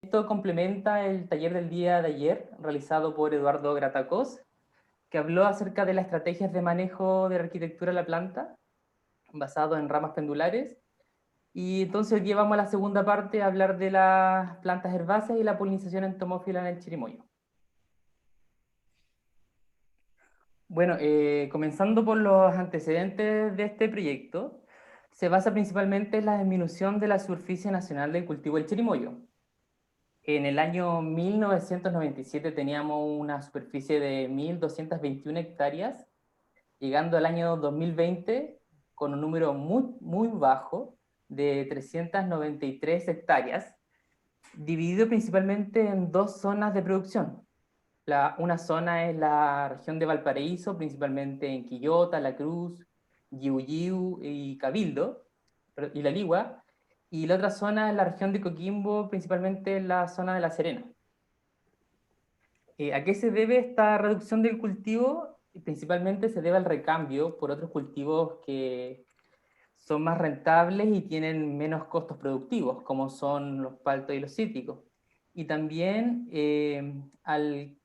Esto complementa el taller del día de ayer, realizado por Eduardo Gratacós, que habló acerca de las estrategias de manejo de la arquitectura de la planta, basado en ramas pendulares. Y entonces hoy día vamos a la segunda parte a hablar de las plantas herbáceas y la polinización entomófila en el chirimoyo. Bueno, comenzando por los antecedentes de este proyecto, se basa principalmente en la disminución de la superficie nacional del cultivo del chirimoyo. En el año 1997 teníamos una superficie de 1.221 hectáreas, llegando al año 2020 con un número muy bajo de 393 hectáreas, dividido principalmente en dos zonas de producción. Una zona es la región de Valparaíso, principalmente en Quillota, La Cruz, Yiu y Cabildo, y La Ligua, y la otra zona es la región de Coquimbo, principalmente en la zona de La Serena. ¿A qué se debe esta reducción del cultivo? Principalmente se debe al recambio por otros cultivos que son más rentables y tienen menos costos productivos, como son los paltos y los cítricos. Y también al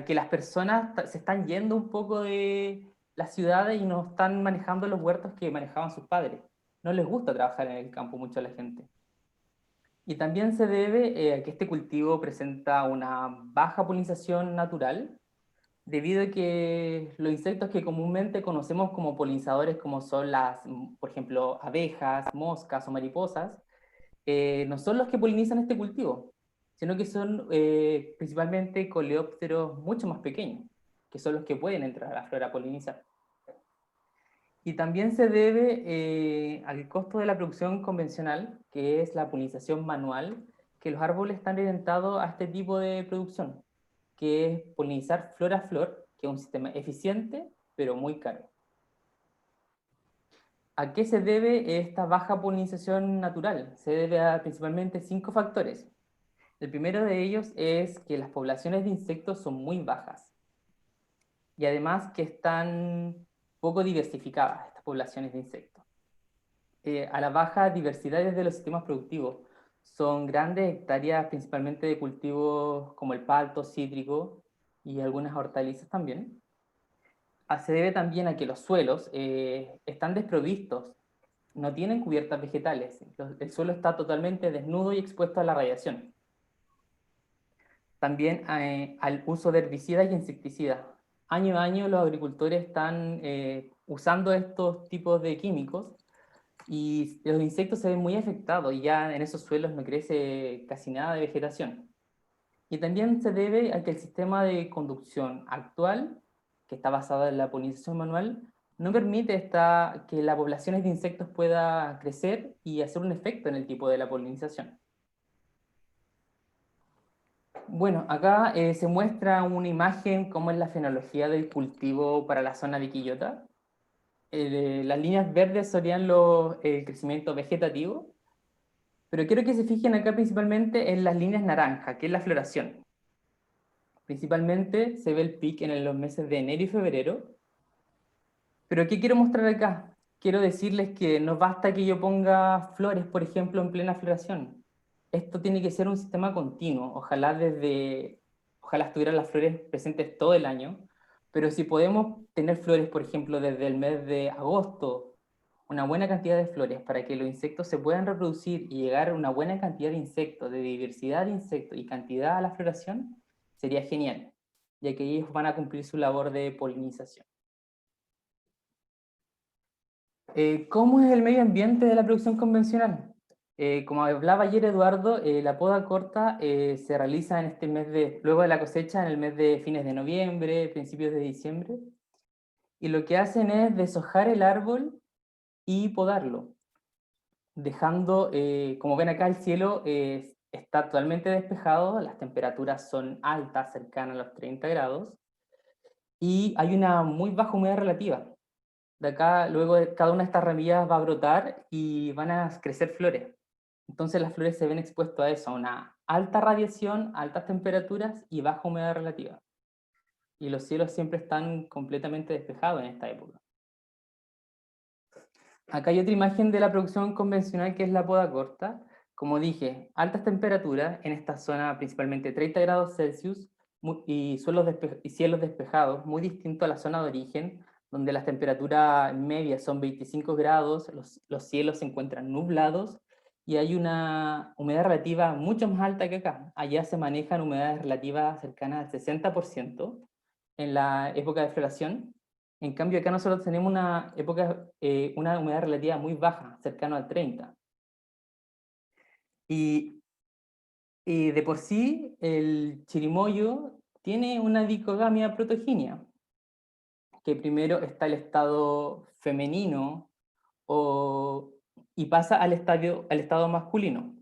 que las personas se están yendo un poco de las ciudades y no están manejando los huertos que manejaban sus padres. No les gusta trabajar en el campo mucho a la gente. Y también se debe a que este cultivo presenta una baja polinización natural, debido a que los insectos que comúnmente conocemos como polinizadores, como son las, por ejemplo, abejas, moscas o mariposas, no son los que polinizan este cultivo, sino que son principalmente coleópteros mucho más pequeños, que son los que pueden entrar a la flora a polinizar. Y también se debe al costo de la producción convencional, que es la polinización manual, que los árboles están orientados a este tipo de producción, que es polinizar flor a flor, que es un sistema eficiente, pero muy caro. ¿A qué se debe esta baja polinización natural? Se debe a principalmente 5 factores. El primero de ellos es que las poblaciones de insectos son muy bajas y además que están poco diversificadas estas poblaciones de insectos. A la baja diversidad de los sistemas productivos. Son grandes hectáreas principalmente de cultivos como el palto, cítrico y algunas hortalizas también. Se debe también a que los suelos están desprovistos, no tienen cubiertas vegetales. El suelo está totalmente desnudo y expuesto a la radiación. También al uso de herbicidas y insecticidas. Año a año los agricultores están usando estos tipos de químicos y los insectos se ven muy afectados y ya en esos suelos no crece casi nada de vegetación. Y también se debe a que el sistema de conducción actual, que está basado en la polinización manual, no permite que las poblaciones de insectos pueda crecer y hacer un efecto en el tipo de la polinización. Bueno, acá se muestra una imagen cómo es la fenología del cultivo para la zona de Quillota. Las líneas verdes serían el crecimiento vegetativo, pero quiero que se fijen acá principalmente en las líneas naranjas, que es la floración. Principalmente se ve el pic en los meses de enero y febrero. Pero ¿qué quiero mostrar acá? Quiero decirles que no basta que yo ponga flores, por ejemplo, en plena floración. Esto tiene que ser un sistema continuo. Ojalá estuvieran las flores presentes todo el año, pero si podemos tener flores, por ejemplo, desde el mes de agosto, una buena cantidad de flores para que los insectos se puedan reproducir y llegar a una buena cantidad de insectos, de diversidad de insectos y cantidad a la floración, sería genial, ya que ellos van a cumplir su labor de polinización. ¿Cómo es el medio ambiente de la producción convencional? Como hablaba ayer Eduardo, la poda corta se realiza en este luego de la cosecha, en el mes de fines de noviembre, principios de diciembre, y lo que hacen es deshojar el árbol y podarlo, dejando, como ven acá, el cielo está totalmente despejado, las temperaturas son altas, cercanas a los 30 grados, y hay una muy baja humedad relativa. De acá, luego cada una de estas ramillas va a brotar y van a crecer flores. Entonces las flores se ven expuestas a eso, a una alta radiación, altas temperaturas y baja humedad relativa. Y los cielos siempre están completamente despejados en esta época. Acá hay otra imagen de la producción convencional que es la poda corta. Como dije, altas temperaturas en esta zona, principalmente 30 grados Celsius y, y cielos despejados, muy distinto a la zona de origen, donde las temperaturas medias son 25 grados, los cielos se encuentran nublados y hay una humedad relativa mucho más alta que acá. Allá se manejan humedades relativas cercanas al 60% en la época de floración. En cambio, acá nosotros tenemos una humedad relativa muy baja, cercano al 30%. Y, y de por sí, el chirimoyo tiene una dicogamia protogínea, que primero está el estado femenino o, y pasa al estado masculino.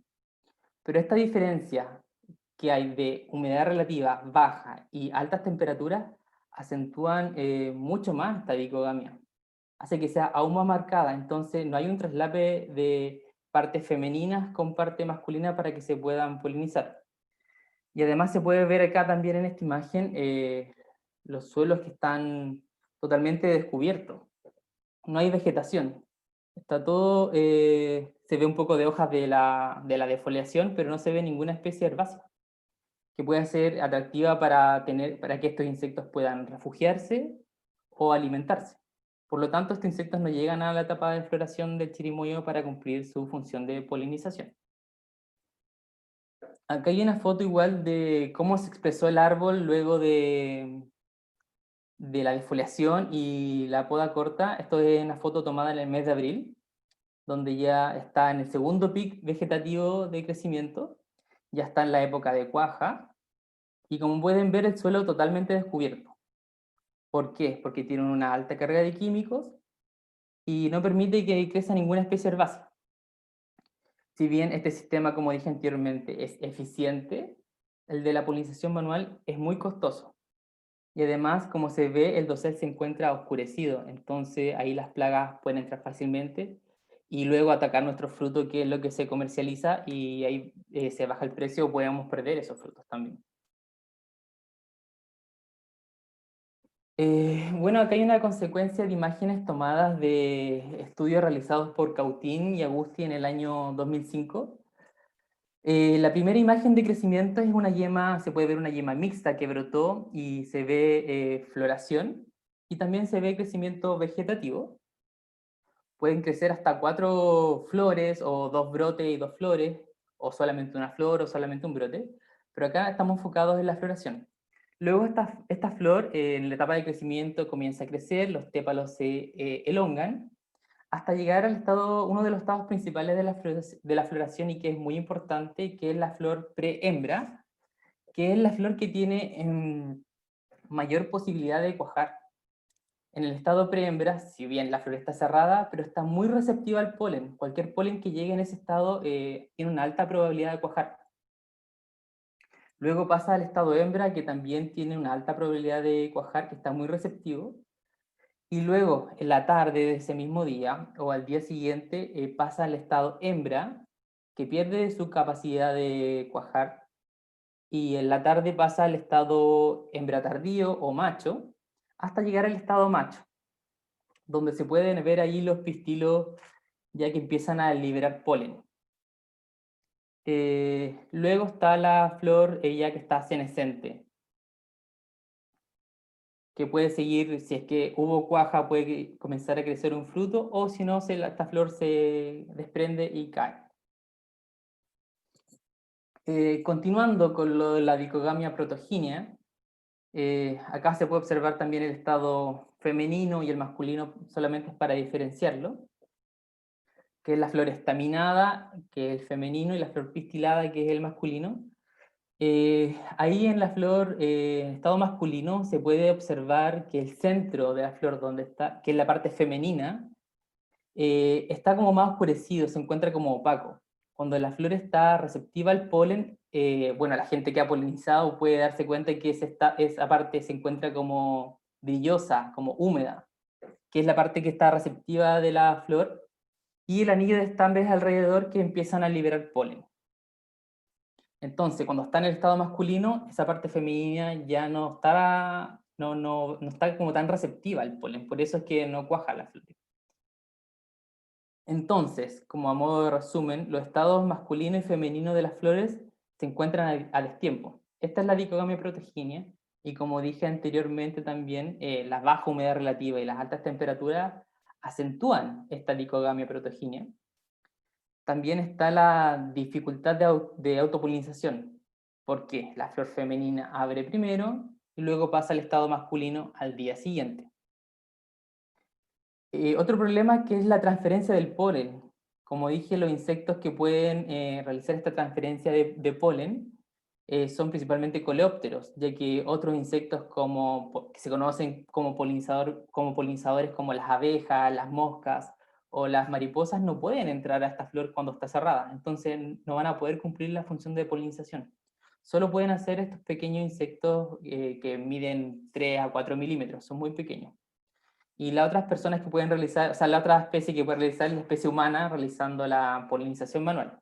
Pero esta diferencia que hay de humedad relativa baja y altas temperaturas acentúan mucho más esta dicogamia. Hace que sea aún más marcada, entonces no hay un traslape de partes femeninas con parte masculina para que se puedan polinizar. Y además se puede ver acá también en esta imagen los suelos que están totalmente descubiertos. No hay vegetación. Está todo, se ve un poco de hojas de la defoliación, pero no se ve ninguna especie herbácea que pueda ser atractiva para que estos insectos puedan refugiarse o alimentarse. Por lo tanto, estos insectos no llegan a la etapa de floración del chirimoyo para cumplir su función de polinización. Acá hay una foto igual de cómo se expresó el árbol luego de la defoliación y la poda corta. Esto es una foto tomada en el mes de abril, donde ya está en el segundo pic vegetativo de crecimiento, ya está en la época de cuaja, y como pueden ver el suelo totalmente descubierto. ¿Por qué? Porque tienen una alta carga de químicos y no permite que crezca ninguna especie herbácea. Si bien este sistema, como dije anteriormente, es eficiente, el de la polinización manual es muy costoso. Y además, como se ve, el dosel se encuentra oscurecido, entonces ahí las plagas pueden entrar fácilmente y luego atacar nuestro fruto, que es lo que se comercializa, y ahí se baja el precio o podemos perder esos frutos también. Bueno, acá hay una consecuencia de imágenes tomadas de estudios realizados por Cautín y Agusti en el año 2005. La primera imagen de crecimiento es una yema, se puede ver una yema mixta que brotó y se ve floración, y también se ve crecimiento vegetativo. Pueden crecer hasta 4 flores o 2 brotes y 2 flores, o solamente una flor o solamente un brote, pero acá estamos enfocados en la floración. Luego esta flor en la etapa de crecimiento comienza a crecer, los tépalos se elongan, hasta llegar al estado, uno de los estados principales de la floración y que es muy importante, que es la flor prehembra, que es la flor que tiene mayor posibilidad de cuajar. En el estado prehembra, si bien la flor está cerrada, pero está muy receptiva al polen. Cualquier polen que llegue en ese estado tiene una alta probabilidad de cuajar. Luego pasa al estado hembra, que también tiene una alta probabilidad de cuajar, que está muy receptivo. Y luego, en la tarde de ese mismo día o al día siguiente, pasa al estado hembra, que pierde su capacidad de cuajar. Y en la tarde pasa al estado hembra tardío o macho, hasta llegar al estado macho, donde se pueden ver ahí los pistilos ya que empiezan a liberar polen. Luego está la flor ya que está senescente, que puede seguir, si es que hubo cuaja, puede comenzar a crecer un fruto, o si no, esta flor se desprende y cae. Continuando con lo de la dicogamia protogínea, acá se puede observar también el estado femenino y el masculino, solamente es para diferenciarlo, que es la flor estaminada, que es el femenino, y la flor pistilada, que es el masculino. Ahí en la flor, estado masculino, se puede observar que el centro de la flor, donde está, que es la parte femenina, está como más oscurecido, se encuentra como opaco. Cuando la flor está receptiva al polen, bueno, la gente que ha polinizado puede darse cuenta que esa parte se encuentra como brillosa, como húmeda, que es la parte que está receptiva de la flor, y el anillo de estambres alrededor que empiezan a liberar polen. Entonces, cuando está en el estado masculino, esa parte femenina ya no está como tan receptiva al polen, por eso es que no cuaja la flor. Entonces, como a modo de resumen, los estados masculino y femenino de las flores se encuentran a destiempo. Esta es la dicogamia protogínea, y como dije anteriormente también, la baja humedad relativa y las altas temperaturas acentúan esta dicogamia protogínea. También está la dificultad de autopolinización, porque la flor femenina abre primero y luego pasa al estado masculino al día siguiente. Otro problema que es la transferencia del polen. Como dije, los insectos que pueden realizar esta transferencia de polen son principalmente coleópteros, ya que otros insectos que se conocen como polinizadores como las abejas, las moscas o las mariposas no pueden entrar a esta flor cuando está cerrada, entonces no van a poder cumplir la función de polinización. Solo pueden hacer estos pequeños insectos que miden 3 a 4 milímetros, son muy pequeños. Y las otras personas que pueden realizar, o sea, la otra especie que puede realizar es la especie humana realizando la polinización manual.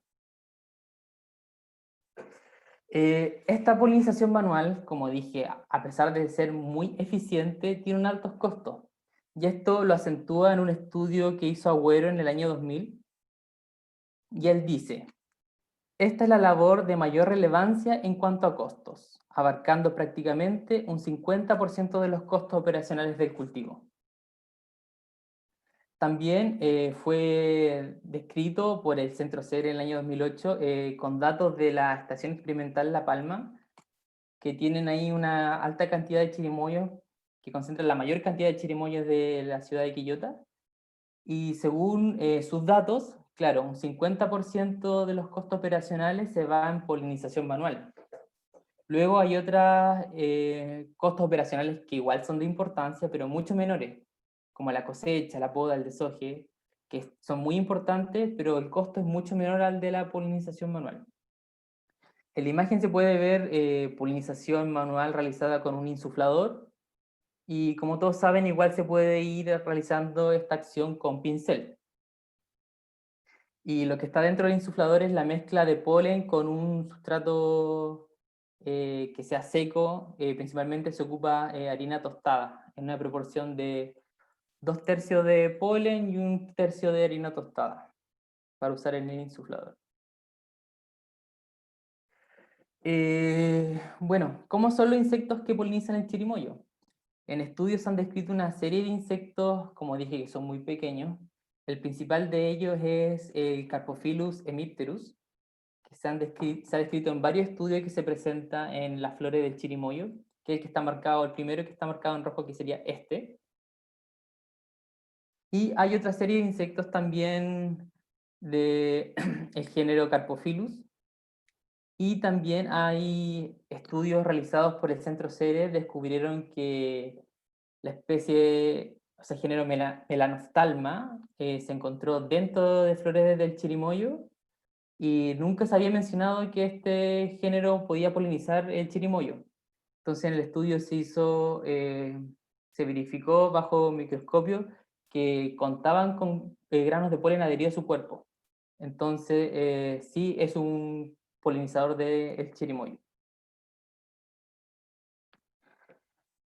Esta polinización manual, como dije, a pesar de ser muy eficiente, tiene un altos costos. Y esto lo acentúa en un estudio que hizo Agüero en el año 2000. Y él dice, esta es la labor de mayor relevancia en cuanto a costos, abarcando prácticamente un 50% de los costos operacionales del cultivo. También fue descrito por el Centro CER en el año 2008 con datos de la Estación Experimental La Palma, que tienen ahí una alta cantidad de chirimoyos, que concentran la mayor cantidad de chirimoyos de la ciudad de Quillota. Y según sus datos, claro, un 50% de los costos operacionales se va en polinización manual. Luego hay otros costos operacionales que igual son de importancia, pero mucho menores, como la cosecha, la poda, el desoje, que son muy importantes, pero el costo es mucho menor al de la polinización manual. En la imagen se puede ver polinización manual realizada con un insuflador, y como todos saben, igual se puede ir realizando esta acción con pincel. Y lo que está dentro del insuflador es la mezcla de polen con un sustrato que sea seco. Principalmente se ocupa harina tostada, en una proporción de 2/3 de polen y 1/3 de harina tostada, para usar en el insuflador. Bueno, ¿cómo son los insectos que polinizan el chirimoyo? En estudios han descrito una serie de insectos, como dije, que son muy pequeños. El principal de ellos es el Carpophilus hemipterus, que se ha descrito en varios estudios, que se presenta en las flores del chirimoyo, que es el que está marcado, el primero que está marcado en rojo, que sería este. Y hay otra serie de insectos también del el género Carpophilus, y también hay estudios realizados por el Centro CERES, descubrieron que la especie, o sea, el género Melanophthalma, se encontró dentro de flores del chirimoyo, y nunca se había mencionado que este género podía polinizar el chirimoyo. Entonces en el estudio se verificó bajo microscopio que contaban con granos de polen adheridos a su cuerpo. Entonces sí es un polinizador del chirimoyo.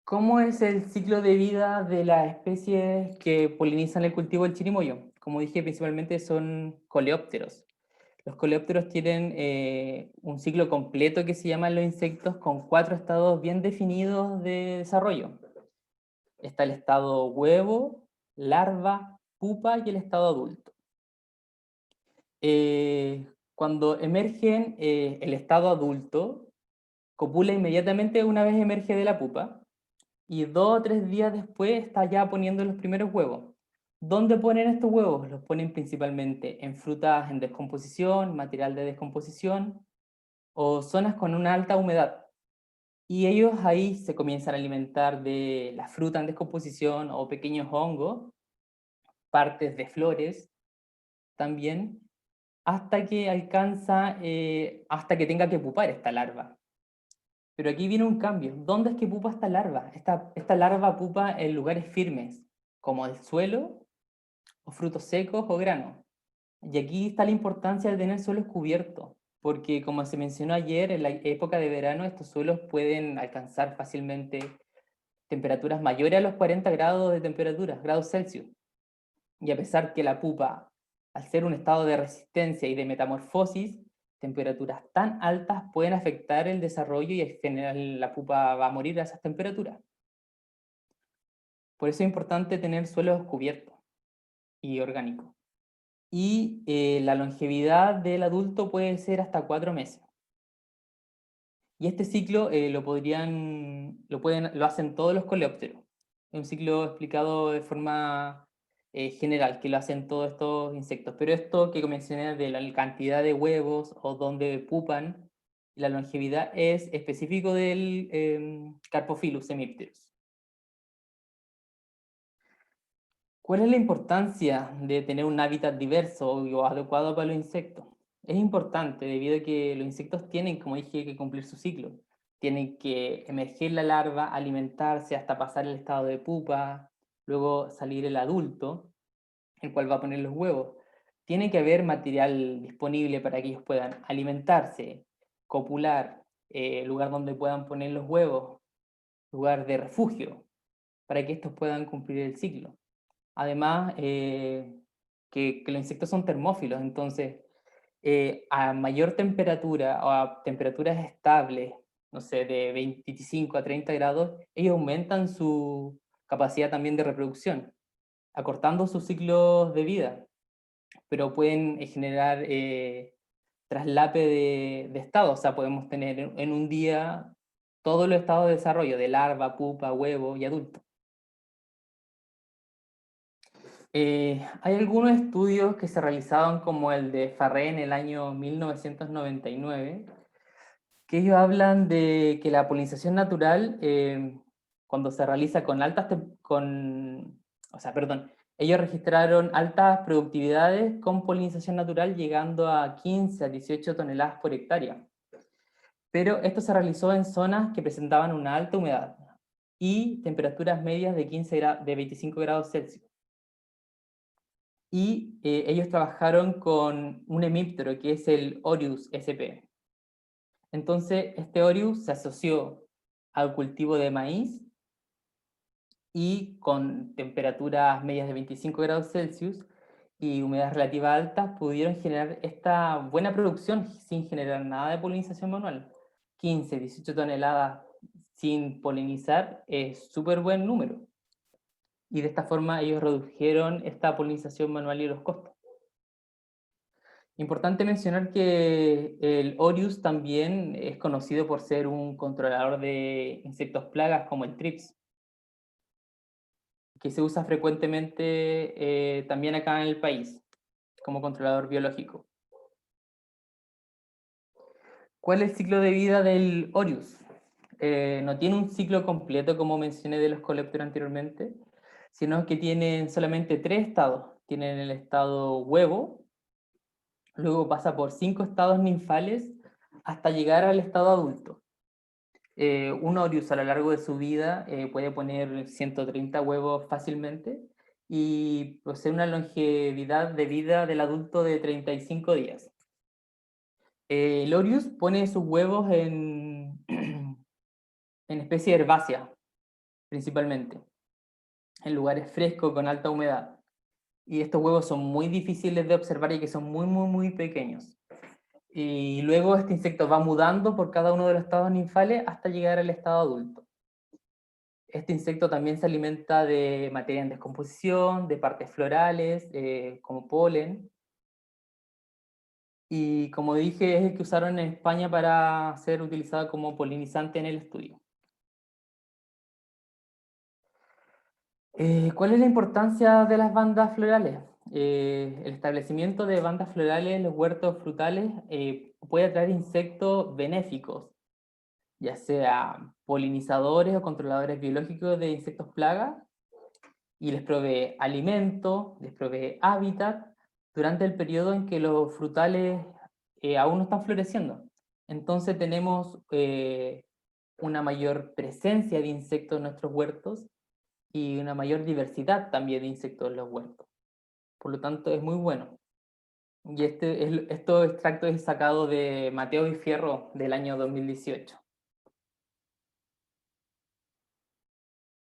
¿Cómo es el ciclo de vida de las especies que polinizan el cultivo del chirimoyo? Como dije, principalmente son coleópteros. Los coleópteros tienen un ciclo completo que se llama los insectos, con 4 estados bien definidos de desarrollo. Está el estado huevo, larva, pupa y el estado adulto. Cuando emergen el estado adulto, copula inmediatamente una vez emerge de la pupa, y 2 o 3 días después está ya poniendo los primeros huevos. ¿Dónde ponen estos huevos? Los ponen principalmente en frutas en descomposición, material de descomposición, o zonas con una alta humedad. Y ellos ahí se comienzan a alimentar de la fruta en descomposición o pequeños hongos, partes de flores también, hasta que tenga que pupar esta larva. Pero aquí viene un cambio. ¿Dónde es que pupa esta larva? Esta larva pupa en lugares firmes, como el suelo, o frutos secos o granos. Y aquí está la importancia de tener suelos cubiertos, porque como se mencionó ayer, en la época de verano estos suelos pueden alcanzar fácilmente temperaturas mayores a los 40 grados de temperatura, grados Celsius. Y a pesar que la pupa Al ser un estado de resistencia y de metamorfosis, temperaturas tan altas pueden afectar el desarrollo y en general la pupa va a morir a esas temperaturas. Por eso es importante tener suelos cubiertos y orgánicos. Y la longevidad del adulto puede ser hasta 4 meses. Y este ciclo lo hacen todos los coleópteros. Es un ciclo explicado de forma general, que lo hacen todos estos insectos. Pero esto que mencioné de la cantidad de huevos o dónde pupan, la longevidad es específico del Carpophilus hemipterus. ¿Cuál es la importancia de tener un hábitat diverso o adecuado para los insectos? Es importante debido a que los insectos tienen, como dije, que cumplir su ciclo. Tienen que emerger la larva, alimentarse hasta pasar el estado de pupa, luego salir el adulto, el cual va a poner los huevos. Tiene que haber material disponible para que ellos puedan alimentarse, copular, lugar donde puedan poner los huevos, lugar de refugio, para que estos puedan cumplir el ciclo. Además, que los insectos son termófilos, entonces a mayor temperatura o a temperaturas estables, no sé, de 25 a 30 grados, ellos aumentan su capacidad también de reproducción, acortando sus ciclos de vida, pero pueden generar traslape de estado, o sea, podemos tener en un día todos los estados de desarrollo, de larva, pupa, huevo y adulto. Hay algunos estudios que se realizaron, como el de Farré en el año 1999, que ellos hablan de que la polinización natural, cuando se realiza con ellos registraron altas productividades con polinización natural, llegando a 15 a 18 toneladas por hectárea. Pero esto se realizó en zonas que presentaban una alta humedad y temperaturas medias de 25 grados Celsius. Y ellos trabajaron con un hemíptero que es el Orius SP. Entonces, este Orius se asoció al cultivo de maíz y con temperaturas medias de 25 grados Celsius y humedad relativa alta pudieron generar esta buena producción sin generar nada de polinización manual. 15, 18 toneladas sin polinizar es súper buen número. Y de esta forma ellos redujeron esta polinización manual y los costos. Importante mencionar que el Orius también es conocido por ser un controlador de insectos plagas como el Trips, que se usa frecuentemente también acá en el país como controlador biológico. ¿Cuál es el ciclo de vida del Orius? No tiene un ciclo completo, como mencioné de los coleópteros anteriormente, sino que tienen solamente 3 estados. Tienen el estado huevo, luego pasa por 5 estados ninfales hasta llegar al estado adulto. Un Orius a lo largo de su vida puede poner 130 huevos fácilmente y posee una longevidad de vida del adulto de 35 días. El Orius pone sus huevos en especie herbácea, principalmente, en lugares frescos con alta humedad. Y estos huevos son muy difíciles de observar y que son muy, muy, muy pequeños. Y luego este insecto va mudando por cada uno de los estados ninfales hasta llegar al estado adulto. Este insecto también se alimenta de materia en descomposición, de partes florales, como polen. Y como dije, es el que usaron en España para ser utilizado como polinizante en el estudio. ¿Cuál es la importancia de las bandas florales? El establecimiento de bandas florales en los huertos frutales puede atraer insectos benéficos, ya sea polinizadores o controladores biológicos de insectos plagas, y les provee alimento, les provee hábitat durante el periodo en que los frutales aún no están floreciendo. Entonces tenemos una mayor presencia de insectos en nuestros huertos y una mayor diversidad también de insectos en los huertos. Por lo tanto, es muy bueno. Y estos extractos es sacado de Mateo y Fierro del año 2018.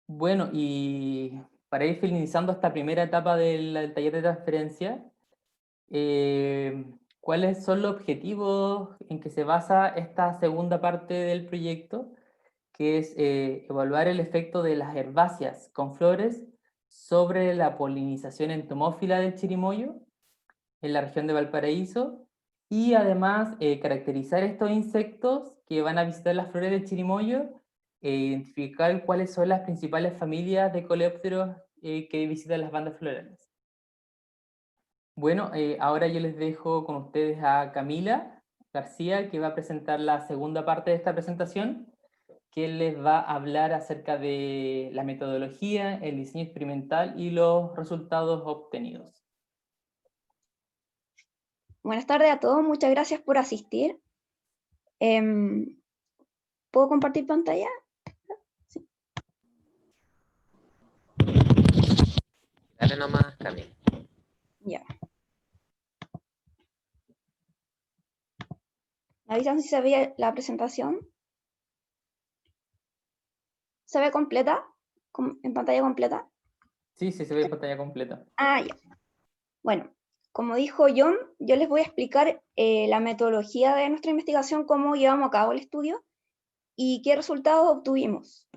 Bueno, y para ir finalizando esta primera etapa del taller de transferencia, ¿Cuáles son los objetivos en que se basa esta segunda parte del proyecto? Que es evaluar el efecto de las herbáceas con flores sobre la polinización entomófila del chirimoyo en la región de Valparaíso, y además caracterizar estos insectos que van a visitar las flores del chirimoyo e identificar cuáles son las principales familias de coleópteros que visitan las bandas florales. Bueno, ahora yo les dejo con ustedes a Camila García, que va a presentar la segunda parte de esta presentación, que les va a hablar acerca de la metodología, el diseño experimental y los resultados obtenidos. Buenas tardes a todos, muchas gracias por asistir. ¿Puedo compartir pantalla? Sí. Dale nomás, Camila. Ya. ¿Me avisan si se ve la presentación? ¿Se ve completa? ¿En pantalla completa? Sí, sí, se ve pantalla completa. Ah, ya. Bueno, como dijo John, yo les voy a explicar la metodología de nuestra investigación, cómo llevamos a cabo el estudio y qué resultados obtuvimos.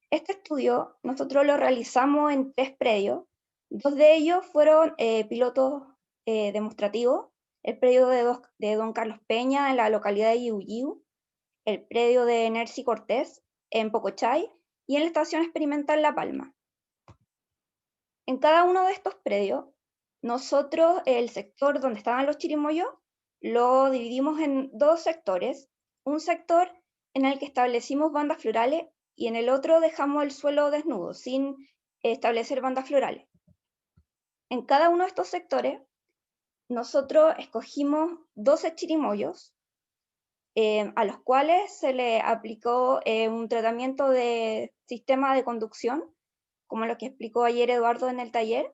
Este estudio nosotros lo realizamos en 3 predios. 2 de ellos fueron pilotos demostrativos. El predio de Don Carlos Peña en la localidad de Yiu, el predio de Nercy Cortés en Pocochay y en la estación experimental La Palma. En cada uno de estos predios, nosotros el sector donde estaban los chirimoyos lo dividimos en 2 sectores. Un sector en el que establecimos bandas florales y en el otro dejamos el suelo desnudo, sin establecer bandas florales. En cada uno de estos sectores, nosotros escogimos 12 chirimoyos a los cuales se le aplicó un tratamiento de sistema de conducción, como lo que explicó ayer Eduardo en el taller.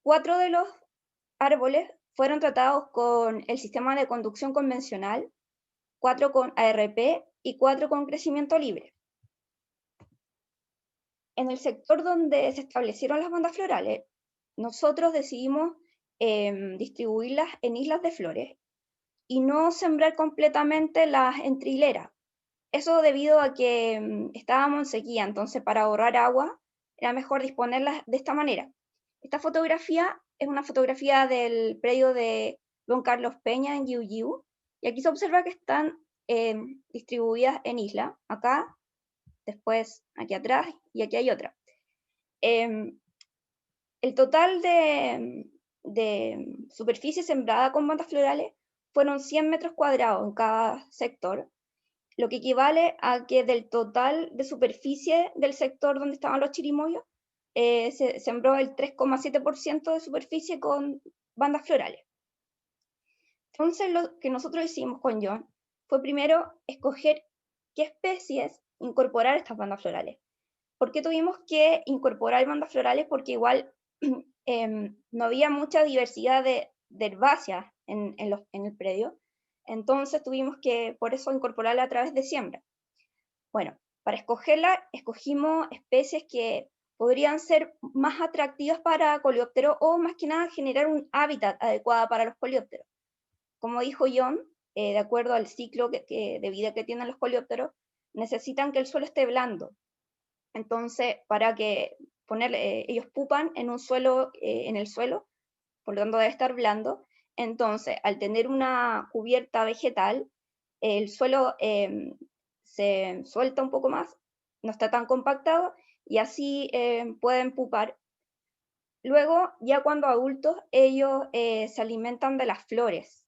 4 de los árboles fueron tratados con el sistema de conducción convencional, 4 con ARP y 4 con crecimiento libre. En el sector donde se establecieron las bandas florales, nosotros decidimos distribuirlas en islas de flores y no sembrar completamente las entre hileras. Eso debido a que estábamos en sequía, entonces para ahorrar agua era mejor disponerlas de esta manera. Esta fotografía es una fotografía del predio de Don Carlos Peña en Yiu, y aquí se observa que están distribuidas en isla, acá, después aquí atrás y aquí hay otra. El total de superficie sembrada con bandas florales fueron 100 metros cuadrados en cada sector, lo que equivale a que del total de superficie del sector donde estaban los chirimoyos, se sembró el 3,7% de superficie con bandas florales. Entonces lo que nosotros hicimos con John fue primero escoger qué especies incorporar a estas bandas florales. ¿Por qué tuvimos que incorporar bandas florales? Porque igual no había mucha diversidad de herbáceas en el predio, entonces tuvimos que, por eso, incorporarla a través de siembra. Bueno, para escogerla, escogimos especies que podrían ser más atractivas para coleópteros o más que nada generar un hábitat adecuado para los coleópteros. Como dijo John, de acuerdo al ciclo de vida que tienen los coleópteros, necesitan que el suelo esté blando. Entonces, para que ellos pupan en un suelo, en el suelo, por lo tanto debe estar blando. Entonces, al tener una cubierta vegetal, el suelo se suelta un poco más, no está tan compactado, y así pueden pupar. Luego, ya cuando adultos, ellos se alimentan de las flores.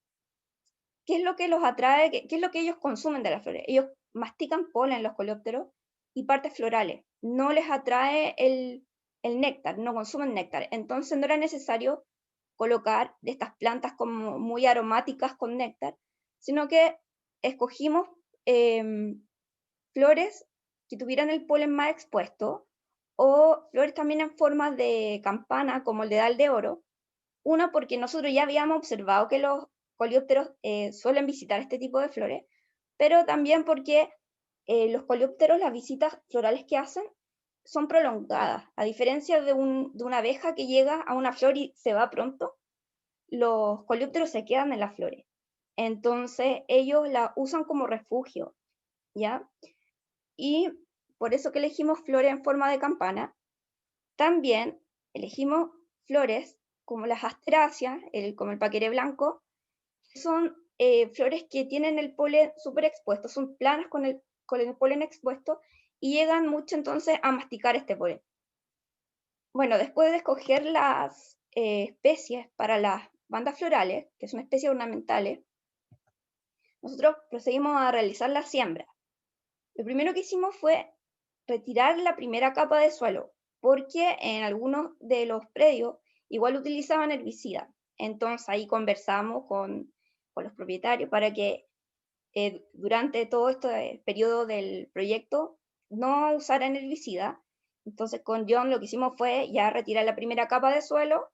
¿Qué es lo que los atrae? ¿Qué es lo que ellos consumen de las flores? Ellos mastican polen, los coleópteros, y partes florales. No les atrae el néctar, no consumen néctar. Entonces no era necesario colocar de estas plantas como muy aromáticas con néctar, sino que escogimos flores que tuvieran el polen más expuesto, o flores también en forma de campana, como el dedal de oro. Una, porque nosotros ya habíamos observado que los coleópteros suelen visitar este tipo de flores, pero también porque los coleópteros, las visitas florales que hacen, son prolongadas. A diferencia de una abeja que llega a una flor y se va pronto, los coleópteros se quedan en las flores. Entonces ellos la usan como refugio, ¿ya? Y por eso que elegimos flores en forma de campana. También elegimos flores como las asteráceas, como el paqueré blanco, que son flores que tienen el polen súper expuesto, son planas con el polen expuesto y llegan mucho entonces a masticar este polen. Bueno, después de escoger las especies para las bandas florales, que son especies ornamentales, nosotros procedimos a realizar la siembra. Lo primero que hicimos fue retirar la primera capa de suelo, porque en algunos de los predios igual utilizaban herbicida. Entonces ahí conversamos con los propietarios para que durante todo este periodo del proyecto no usaran herbicida. Entonces con John lo que hicimos fue ya retirar la primera capa de suelo,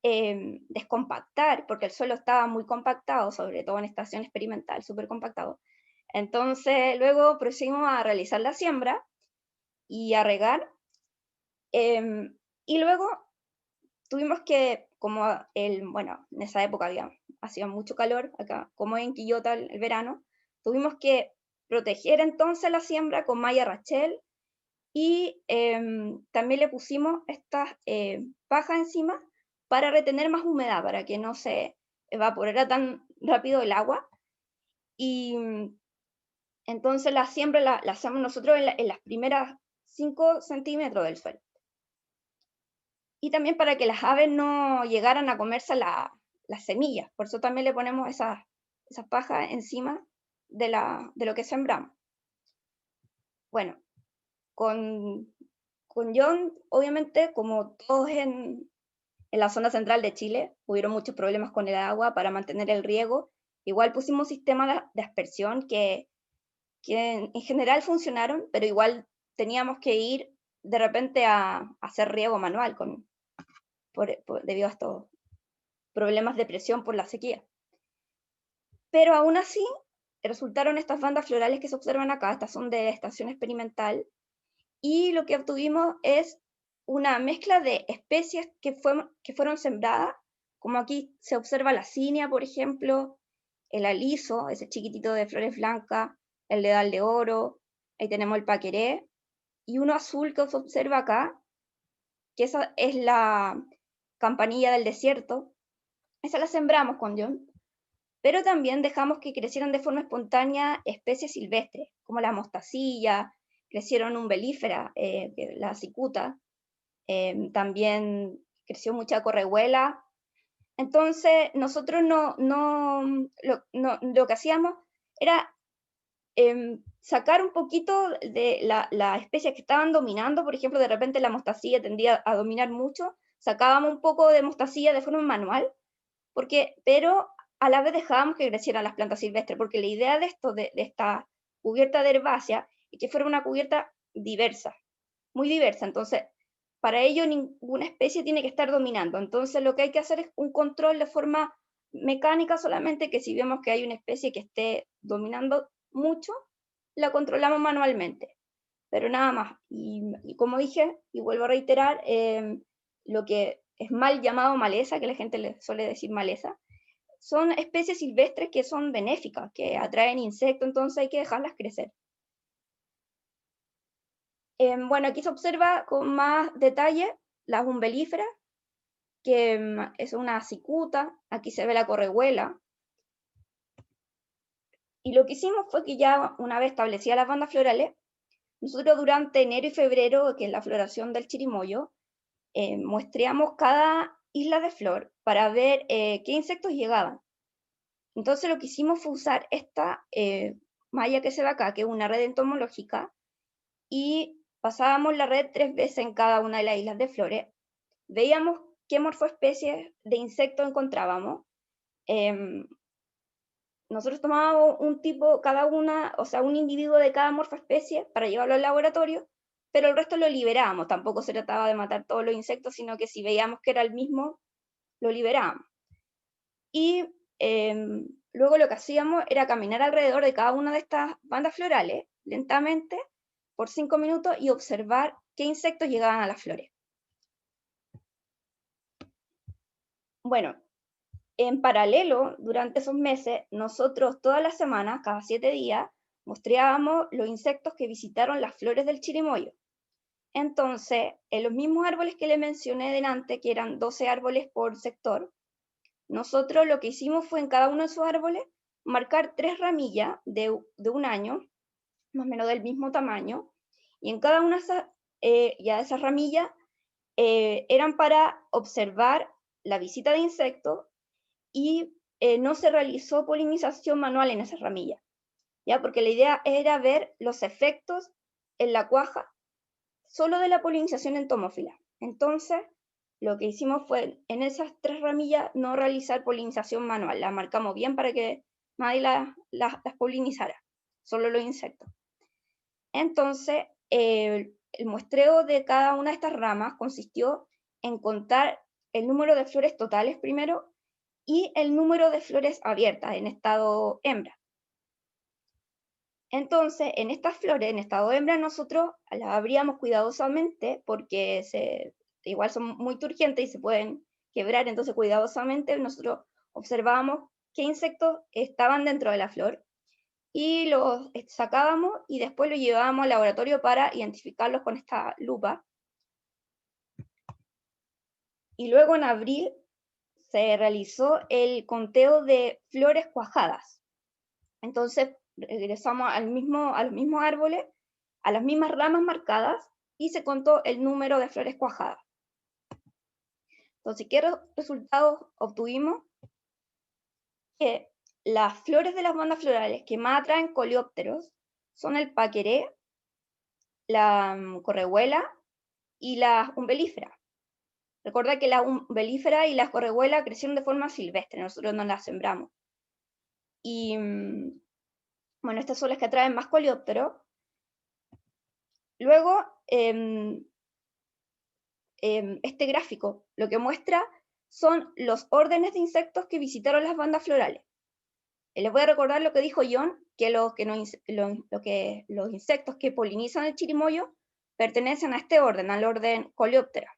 descompactar, porque el suelo estaba muy compactado, sobre todo en estación experimental, súper compactado. Entonces luego procedimos a realizar la siembra y a regar. Y luego tuvimos que, bueno, en esa época hacía mucho calor acá, como en Quillota el verano, tuvimos que proteger entonces la siembra con malla rachel y también le pusimos estas paja encima para retener más humedad, para que no se evaporara tan rápido el agua. Y entonces la siembra la hacemos nosotros en las primeras 5 centímetros del suelo. Y también para que las aves no llegaran a comerse las semillas, por eso también le ponemos esas pajas encima de lo que sembramos. Bueno, con John, obviamente, como todos en la zona central de Chile, hubieron muchos problemas con el agua para mantener el riego. Igual pusimos sistemas de aspersión que en general funcionaron, pero igual teníamos que ir de repente a hacer riego manual debido a estos problemas de presión por la sequía. Pero aún así, resultaron estas bandas florales que se observan acá, estas son de estación experimental, y lo que obtuvimos es una mezcla de especies que fueron sembradas, como aquí se observa la cinia, por ejemplo, el aliso, ese chiquitito de flores blancas, el dedal de oro, ahí tenemos el paqueré, y uno azul que se observa acá, que esa es la campanilla del desierto, esa la sembramos con John, pero también dejamos que crecieran de forma espontánea especies silvestres, como la mostacilla, crecieron umbelífera, la cicuta, también creció mucha correhuela. Entonces, nosotros lo que hacíamos era sacar un poquito de las especies que estaban dominando, por ejemplo, de repente la mostacilla tendía a dominar mucho, sacábamos un poco de mostacilla de forma manual, pero a la vez dejábamos que crecieran las plantas silvestres, porque la idea de esto, de esta cubierta de herbácea, es que fuera una cubierta diversa, muy diversa. Entonces, para ello ninguna especie tiene que estar dominando. Entonces, lo que hay que hacer es un control de forma mecánica solamente, que si vemos que hay una especie que esté dominando mucho, la controlamos manualmente. Pero nada más. Y como dije, y vuelvo a reiterar, lo que es mal llamado maleza, que la gente le suele decir maleza, son especies silvestres que son benéficas, que atraen insectos, entonces hay que dejarlas crecer. Bueno, aquí se observa con más detalle las umbelíferas, que es una cicuta, aquí se ve la correhuela. Y lo que hicimos fue que ya una vez establecidas las bandas florales, nosotros durante enero y febrero, que es la floración del chirimoyo, muestreamos cada isla de flor para ver qué insectos llegaban. Entonces lo que hicimos fue usar esta malla que se ve acá, que es una red entomológica, y pasábamos la red 3 veces en cada una de las islas de flores. Veíamos qué morfoespecies de insectos encontrábamos. Nosotros tomábamos un tipo, cada una, o sea, un individuo de cada morfoespecie para llevarlo al laboratorio, pero el resto lo liberábamos. Tampoco se trataba de matar todos los insectos, sino que si veíamos que era el mismo, lo liberábamos. Y luego lo que hacíamos era caminar alrededor de cada una de estas bandas florales, lentamente, por 5 minutos y observar qué insectos llegaban a las flores. Bueno, en paralelo, durante esos meses, nosotros todas las semanas, cada 7 días, mostrábamos los insectos que visitaron las flores del chirimoyo. Entonces, en los mismos árboles que le mencioné delante, que eran 12 árboles por sector, nosotros lo que hicimos fue en cada uno de esos árboles marcar 3 ramillas de un año, más o menos del mismo tamaño, y en cada una de esas ramillas eran para observar la visita de insectos y no se realizó polinización manual en esa ramilla, ¿ya? Porque la idea era ver los efectos en la cuaja solo de la polinización entomófila. Entonces, lo que hicimos fue en esas 3 ramillas no realizar polinización manual, las marcamos bien para que nadie las polinizara, solo los insectos. Entonces, el muestreo de cada una de estas ramas consistió en contar el número de flores totales primero y el número de flores abiertas en estado hembra. Entonces, en estas flores, en estado hembra, nosotros las abríamos cuidadosamente porque igual son muy turgentes y se pueden quebrar, entonces cuidadosamente nosotros observábamos qué insectos estaban dentro de la flor y los sacábamos y después los llevábamos al laboratorio para identificarlos con esta lupa. Y luego en abril se realizó el conteo de flores cuajadas. Entonces regresamos a los mismos árboles, a las mismas ramas marcadas y se contó el número de flores cuajadas. Entonces, ¿qué resultados obtuvimos? Que las flores de las bandas florales que más atraen coleópteros son el paqueré, la correhuela y la umbelífera. Recuerda que la umbelífera y la correhuela crecieron de forma silvestre, nosotros no las sembramos. Y bueno, estas son las que atraen más coleópteros. Luego, este gráfico lo que muestra son los órdenes de insectos que visitaron las bandas florales. Les voy a recordar lo que dijo John, que los insectos que polinizan el chirimoyo pertenecen a este orden, al orden Coleoptera.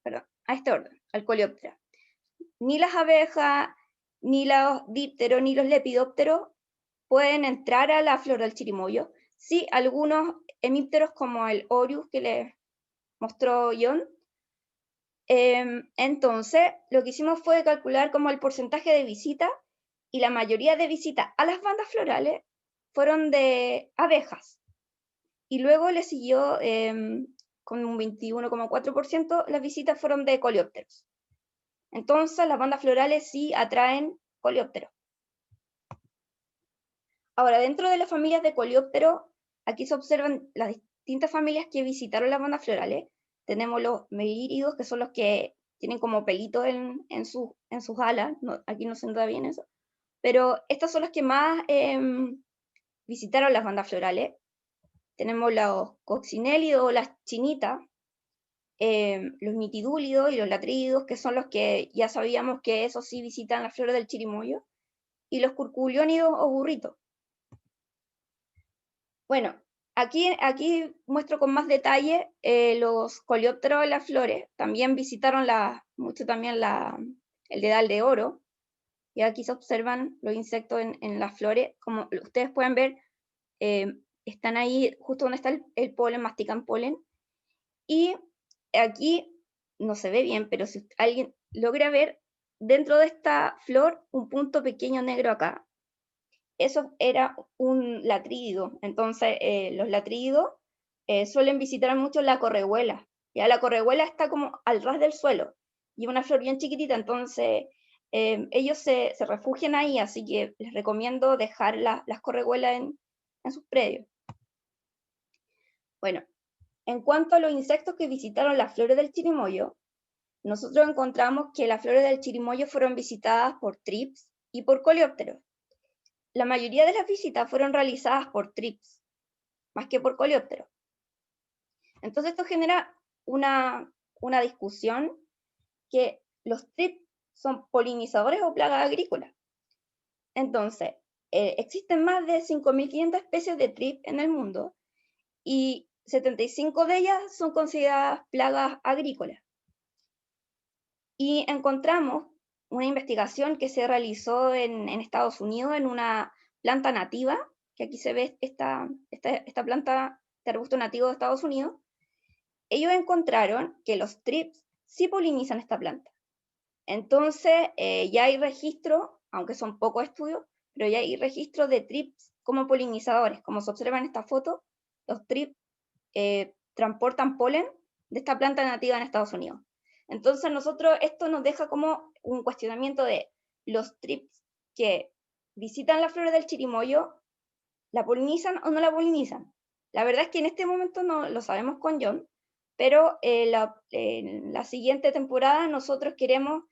Perdón, a este orden, al Coleoptera. Ni las abejas, ni los dípteros, ni los lepidópteros pueden entrar a la flora del chirimoyo. Sí, algunos hemípteros como el Orius que les mostró John. Entonces, lo que hicimos fue calcular como el porcentaje de visitas y la mayoría de visitas a las bandas florales fueron de abejas. Y luego le siguió con un 21,4% las visitas fueron de coleópteros. Entonces, las bandas florales sí atraen coleópteros. Ahora, dentro de las familias de coleópteros, aquí se observan las distintas familias que visitaron las bandas florales. Tenemos los melíridos, que son los que tienen como pelitos en sus alas. No, aquí no se nota bien eso. Pero estos son los que más visitaron las bandas florales. Tenemos los coccinélidos, las chinitas, los nitidúlidos y los latrídidos, que son los que ya sabíamos que esos sí visitan las flores del chirimoyo, y los curculiónidos o burritos. Bueno, aquí muestro con más detalle los coleópteros de las flores. También visitaron mucho también el dedal de oro. Y aquí se observan los insectos en las flores. Como ustedes pueden ver, están ahí justo donde está el polen, mastican polen. Y aquí no se ve bien, pero si alguien logra ver dentro de esta flor un punto pequeño negro acá, eso era un latrídido. Entonces, los latrídidos suelen visitar mucho la correhuela. Ya la correhuela está como al ras del suelo y una flor bien chiquitita, entonces ellos se refugian ahí, así que les recomiendo dejar las correhuelas en sus predios. Bueno, en cuanto a los insectos que visitaron las flores del chirimoyo, nosotros encontramos que las flores del chirimoyo fueron visitadas por trips y por coleópteros. La mayoría de las visitas fueron realizadas por trips, más que por coleópteros. Entonces esto genera una discusión que los trips son polinizadores o plagas agrícolas. Entonces, existen más de 5.500 especies de trips en el mundo y 75 de ellas son consideradas plagas agrícolas. Y encontramos una investigación que se realizó en Estados Unidos en una planta nativa, que aquí se ve esta planta de arbusto nativo de Estados Unidos. Ellos encontraron que los thrips sí polinizan esta planta. Entonces, ya hay registro, aunque son pocos estudios, pero ya hay registro de thrips como polinizadores. Como se observa en esta foto, los thrips transportan polen de esta planta nativa en Estados Unidos. Entonces, esto nos deja como un cuestionamiento de los thrips que visitan las flores del chirimoyo, ¿la polinizan o no la polinizan? La verdad es que en este momento no lo sabemos con John, pero en la siguiente temporada nosotros queremos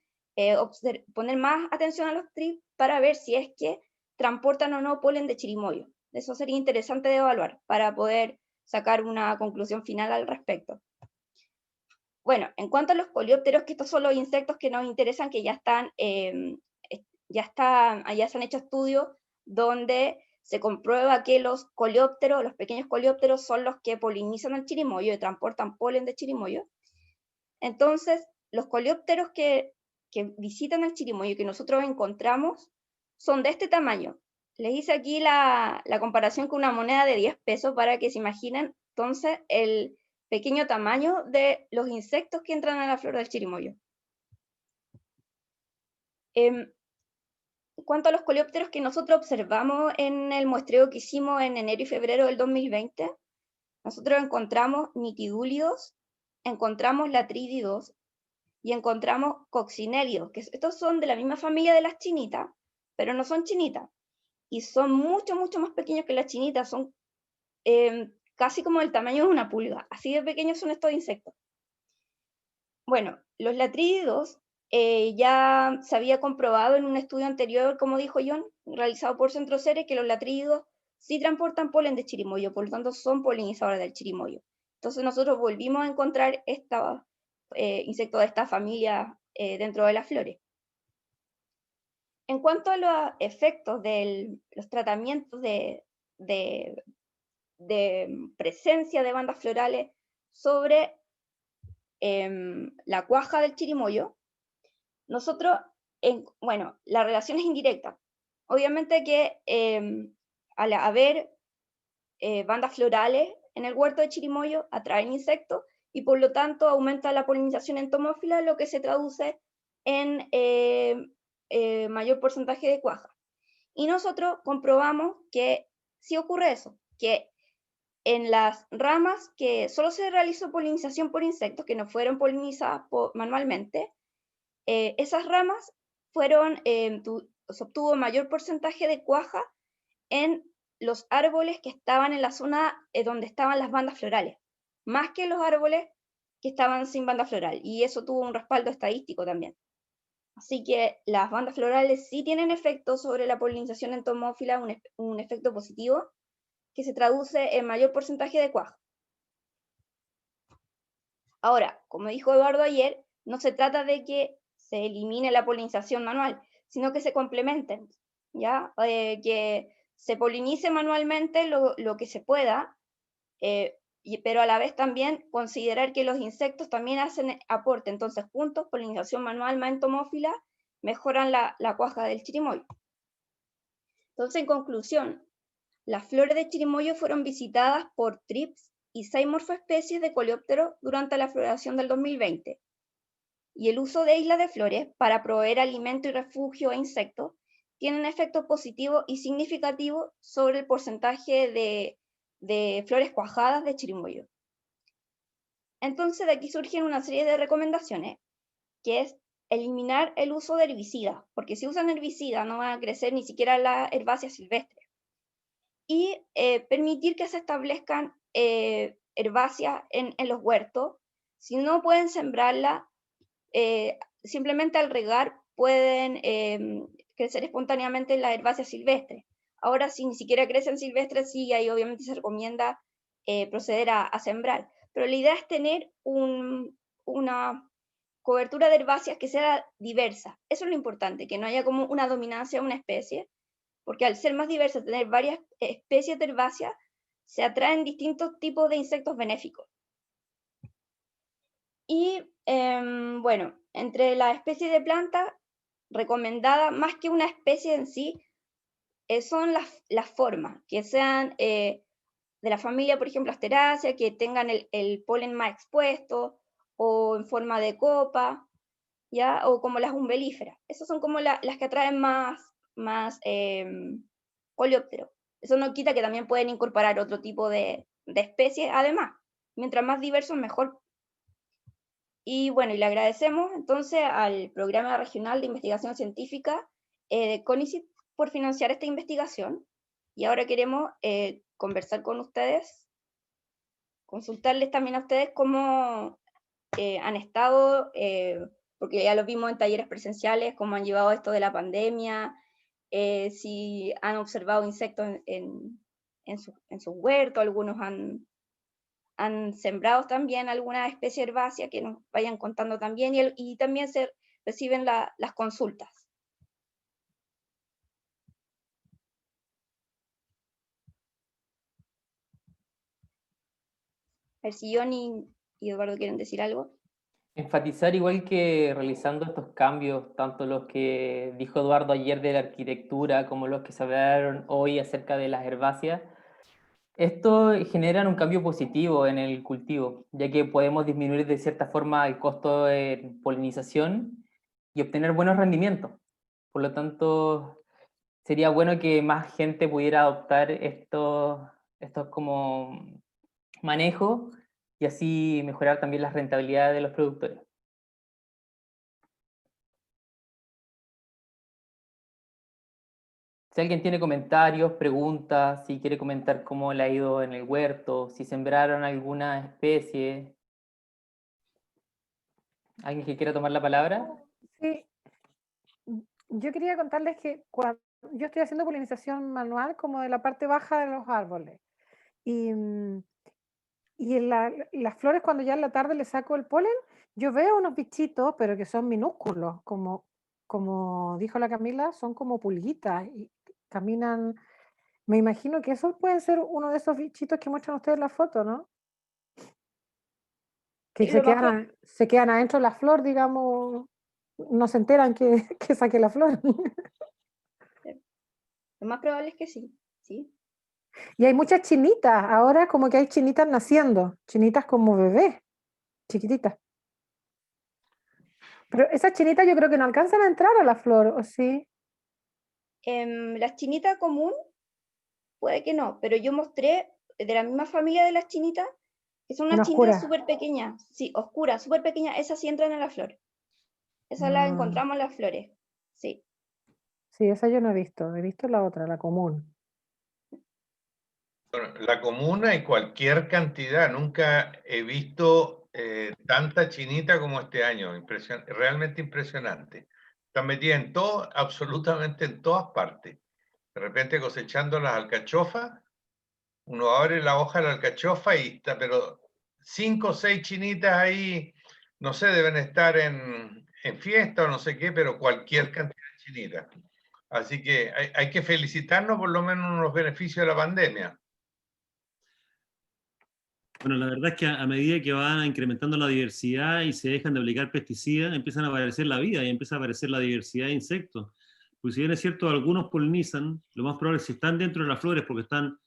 poner más atención a los thrips para ver si es que transportan o no polen de chirimoyo. Eso sería interesante de evaluar para poder sacar una conclusión final al respecto. Bueno, en cuanto a los coleópteros, que estos son los insectos que nos interesan, que ya se han hecho estudios donde se comprueba que los coleópteros, los pequeños coleópteros, son los que polinizan el chirimoyo y transportan polen de chirimoyo. Entonces, los coleópteros que visitan el chirimoyo, que nosotros encontramos, son de este tamaño. Les hice aquí la comparación con una moneda de 10 pesos para que se imaginen, entonces, el pequeño tamaño de los insectos que entran a la flor del chirimoyo. En cuanto a los coleópteros que nosotros observamos en el muestreo que hicimos en enero y febrero del 2020, nosotros encontramos nitidúlidos, encontramos latrídidos y encontramos coccinélidos, que estos son de la misma familia de las chinitas, pero no son chinitas, y son mucho, mucho más pequeños que las chinitas, son casi como el tamaño de una pulga, así de pequeños son estos insectos. Bueno, los latrídidos ya se había comprobado en un estudio anterior, como dijo John, realizado por Centro Ceres, que los latrídidos sí transportan polen de chirimoyo, por lo tanto son polinizadores del chirimoyo. Entonces nosotros volvimos a encontrar insectos de esta familia dentro de las flores. En cuanto a los efectos de los tratamientos de presencia de bandas florales sobre la cuaja del chirimoyo, nosotros, bueno, la relación es indirecta. Obviamente que al haber bandas florales en el huerto de chirimoyo, atraen insectos y por lo tanto aumenta la polinización entomófila, lo que se traduce en mayor porcentaje de cuaja. Y nosotros comprobamos que sí ocurre eso, que en las ramas que solo se realizó polinización por insectos, que no fueron polinizadas manualmente, esas ramas se obtuvo mayor porcentaje de cuaja en los árboles que estaban en la zona donde estaban las bandas florales, más que los árboles que estaban sin banda floral, y eso tuvo un respaldo estadístico también. Así que las bandas florales sí tienen efecto sobre la polinización entomófila, un efecto positivo, que se traduce en mayor porcentaje de cuaja. Ahora, como dijo Eduardo ayer, no se trata de que se elimine la polinización manual, sino que se complementen, ¿ya? Que se polinice manualmente lo que se pueda, pero a la vez también considerar que los insectos también hacen aporte. Entonces, juntos, polinización manual más entomófila, mejoran la cuaja del chirimoyo. Entonces, en conclusión, las flores de chirimoyo fueron visitadas por thrips y 6 morfoespecies de coleópteros durante la floración del 2020. Y el uso de islas de flores para proveer alimento y refugio a insectos tienen efectos positivos y significativos sobre el porcentaje de flores cuajadas de chirimoyo. Entonces de aquí surgen una serie de recomendaciones, que es eliminar el uso de herbicidas, porque si usan herbicidas no van a crecer ni siquiera las herbáceas silvestres. Y permitir que se establezcan herbáceas en los huertos. Si no pueden sembrarla, simplemente al regar pueden crecer espontáneamente las herbáceas silvestres. Ahora, si ni siquiera crecen silvestres, sí, ahí obviamente se recomienda proceder a sembrar. Pero la idea es tener una cobertura de herbáceas que sea diversa. Eso es lo importante, que no haya como una dominancia de una especie, porque al ser más diversa, tener varias especies de herbáceas, se atraen distintos tipos de insectos benéficos. Y bueno, entre las especies de plantas recomendadas, más que una especie en sí, son las formas, que sean de la familia, por ejemplo, Asteraceae, que tengan el polen más expuesto, o en forma de copa, ¿ya? O como las umbelíferas. Esas son como las que atraen más coleópteros. Eso no quita que también pueden incorporar otro tipo de especies, además. Mientras más diversos, mejor. Y bueno, y le agradecemos entonces al Programa Regional de Investigación Científica de CONICYT por financiar esta investigación. Y ahora queremos conversar con ustedes, consultarles también a ustedes cómo han estado, porque ya los vimos en talleres presenciales, cómo han llevado esto de la pandemia, si han observado insectos en su huerto, algunos han sembrado también alguna especie herbácea, que nos vayan contando también, y también se reciben las consultas. A ver si Johnny y Eduardo quieren decir algo. Enfatizar igual que realizando estos cambios, tanto los que dijo Eduardo ayer de la arquitectura como los que se hablaron hoy acerca de las herbáceas, esto genera un cambio positivo en el cultivo, ya que podemos disminuir de cierta forma el costo de polinización y obtener buenos rendimientos. Por lo tanto, sería bueno que más gente pudiera adoptar estos como manejos y así mejorar también las rentabilidades de los productores. Si alguien tiene comentarios, preguntas, si quiere comentar cómo le ha ido en el huerto, si sembraron alguna especie, ¿alguien que quiera tomar la palabra? Sí, yo quería contarles que cuando yo estoy haciendo polinización manual como de la parte baja de los árboles. Y en las flores, cuando ya en la tarde le saco el polen, yo veo unos bichitos, pero que son minúsculos, como dijo la Camila, son como pulguitas y caminan. Me imagino que esos pueden ser uno de esos bichitos que muestran ustedes en la foto, ¿no? Que se quedan adentro de la flor, digamos, no se enteran que, que saqué la flor. Lo más probable es que sí, ¿sí? Y hay muchas chinitas, ahora como que hay chinitas naciendo, chinitas como bebés, chiquititas. Pero esas chinitas yo creo que no alcanzan a entrar a la flor, ¿o sí? La chinita común, puede que no, pero yo mostré de la misma familia de las chinitas, que son En unas chinitas oscura. súper pequeñas, sí, oscuras, súper pequeñas, esas sí entran en la flor. Esas las encontramos en las flores, sí. Sí, esa yo no he visto la otra, la común. Bueno, la común hay cualquier cantidad, nunca he visto tanta chinita como este año, realmente impresionante. Están metidas en todo, absolutamente en todas partes. De repente cosechando las alcachofas, uno abre la hoja de la alcachofa y está, pero 5 o 6 chinitas ahí, no sé, deben estar en fiesta o no sé qué, pero cualquier cantidad de chinitas. Así que hay que felicitarnos por lo menos en los beneficios de la pandemia. Bueno, la verdad es que a medida que van incrementando la diversidad y se dejan de aplicar pesticidas, empiezan a aparecer la vida y empieza a aparecer la diversidad de insectos. Pues si bien es cierto, algunos polinizan, lo más probable es que si están dentro de las flores, porque están,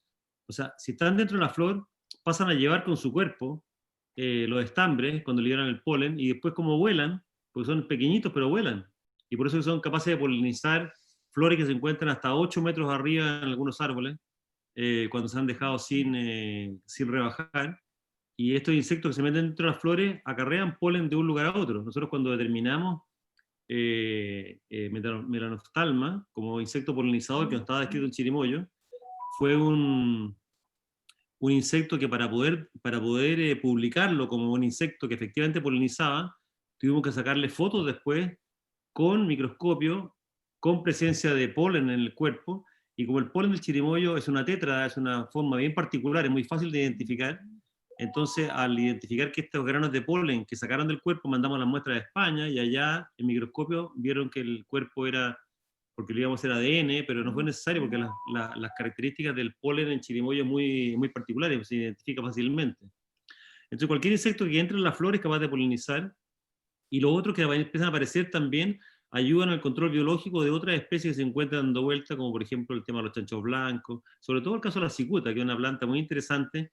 o sea, si están dentro de la flor, pasan a llevar con su cuerpo los estambres cuando liberan el polen y después como vuelan, porque son pequeñitos pero vuelan, y por eso son capaces de polinizar flores que se encuentran hasta 8 metros arriba en algunos árboles, cuando se han dejado sin rebajar. Y estos insectos que se meten dentro de las flores acarrean polen de un lugar a otro. Nosotros cuando determinamos Melanophthalma como insecto polinizador, que no estaba descrito en Chirimoyo, fue un insecto que para poder publicarlo como un insecto que efectivamente polinizaba, tuvimos que sacarle fotos después con microscopio, con presencia de polen en el cuerpo, y como el polen del chirimoyo es una tétrada, es una forma bien particular, es muy fácil de identificar, entonces al identificar que estos granos de polen que sacaron del cuerpo, mandamos las muestras a España, y allá en microscopio vieron que el cuerpo era porque le íbamos a hacer ADN, pero no fue necesario porque las características del polen en chirimoyo es muy particulares, se identifica fácilmente. Entonces cualquier insecto que entre en las flores es capaz de polinizar, y los otros que empiezan a aparecer también ayudan al control biológico de otras especies que se encuentran dando vuelta, como por ejemplo el tema de los chanchos blancos, sobre todo el caso de la cicuta, que es una planta muy interesante,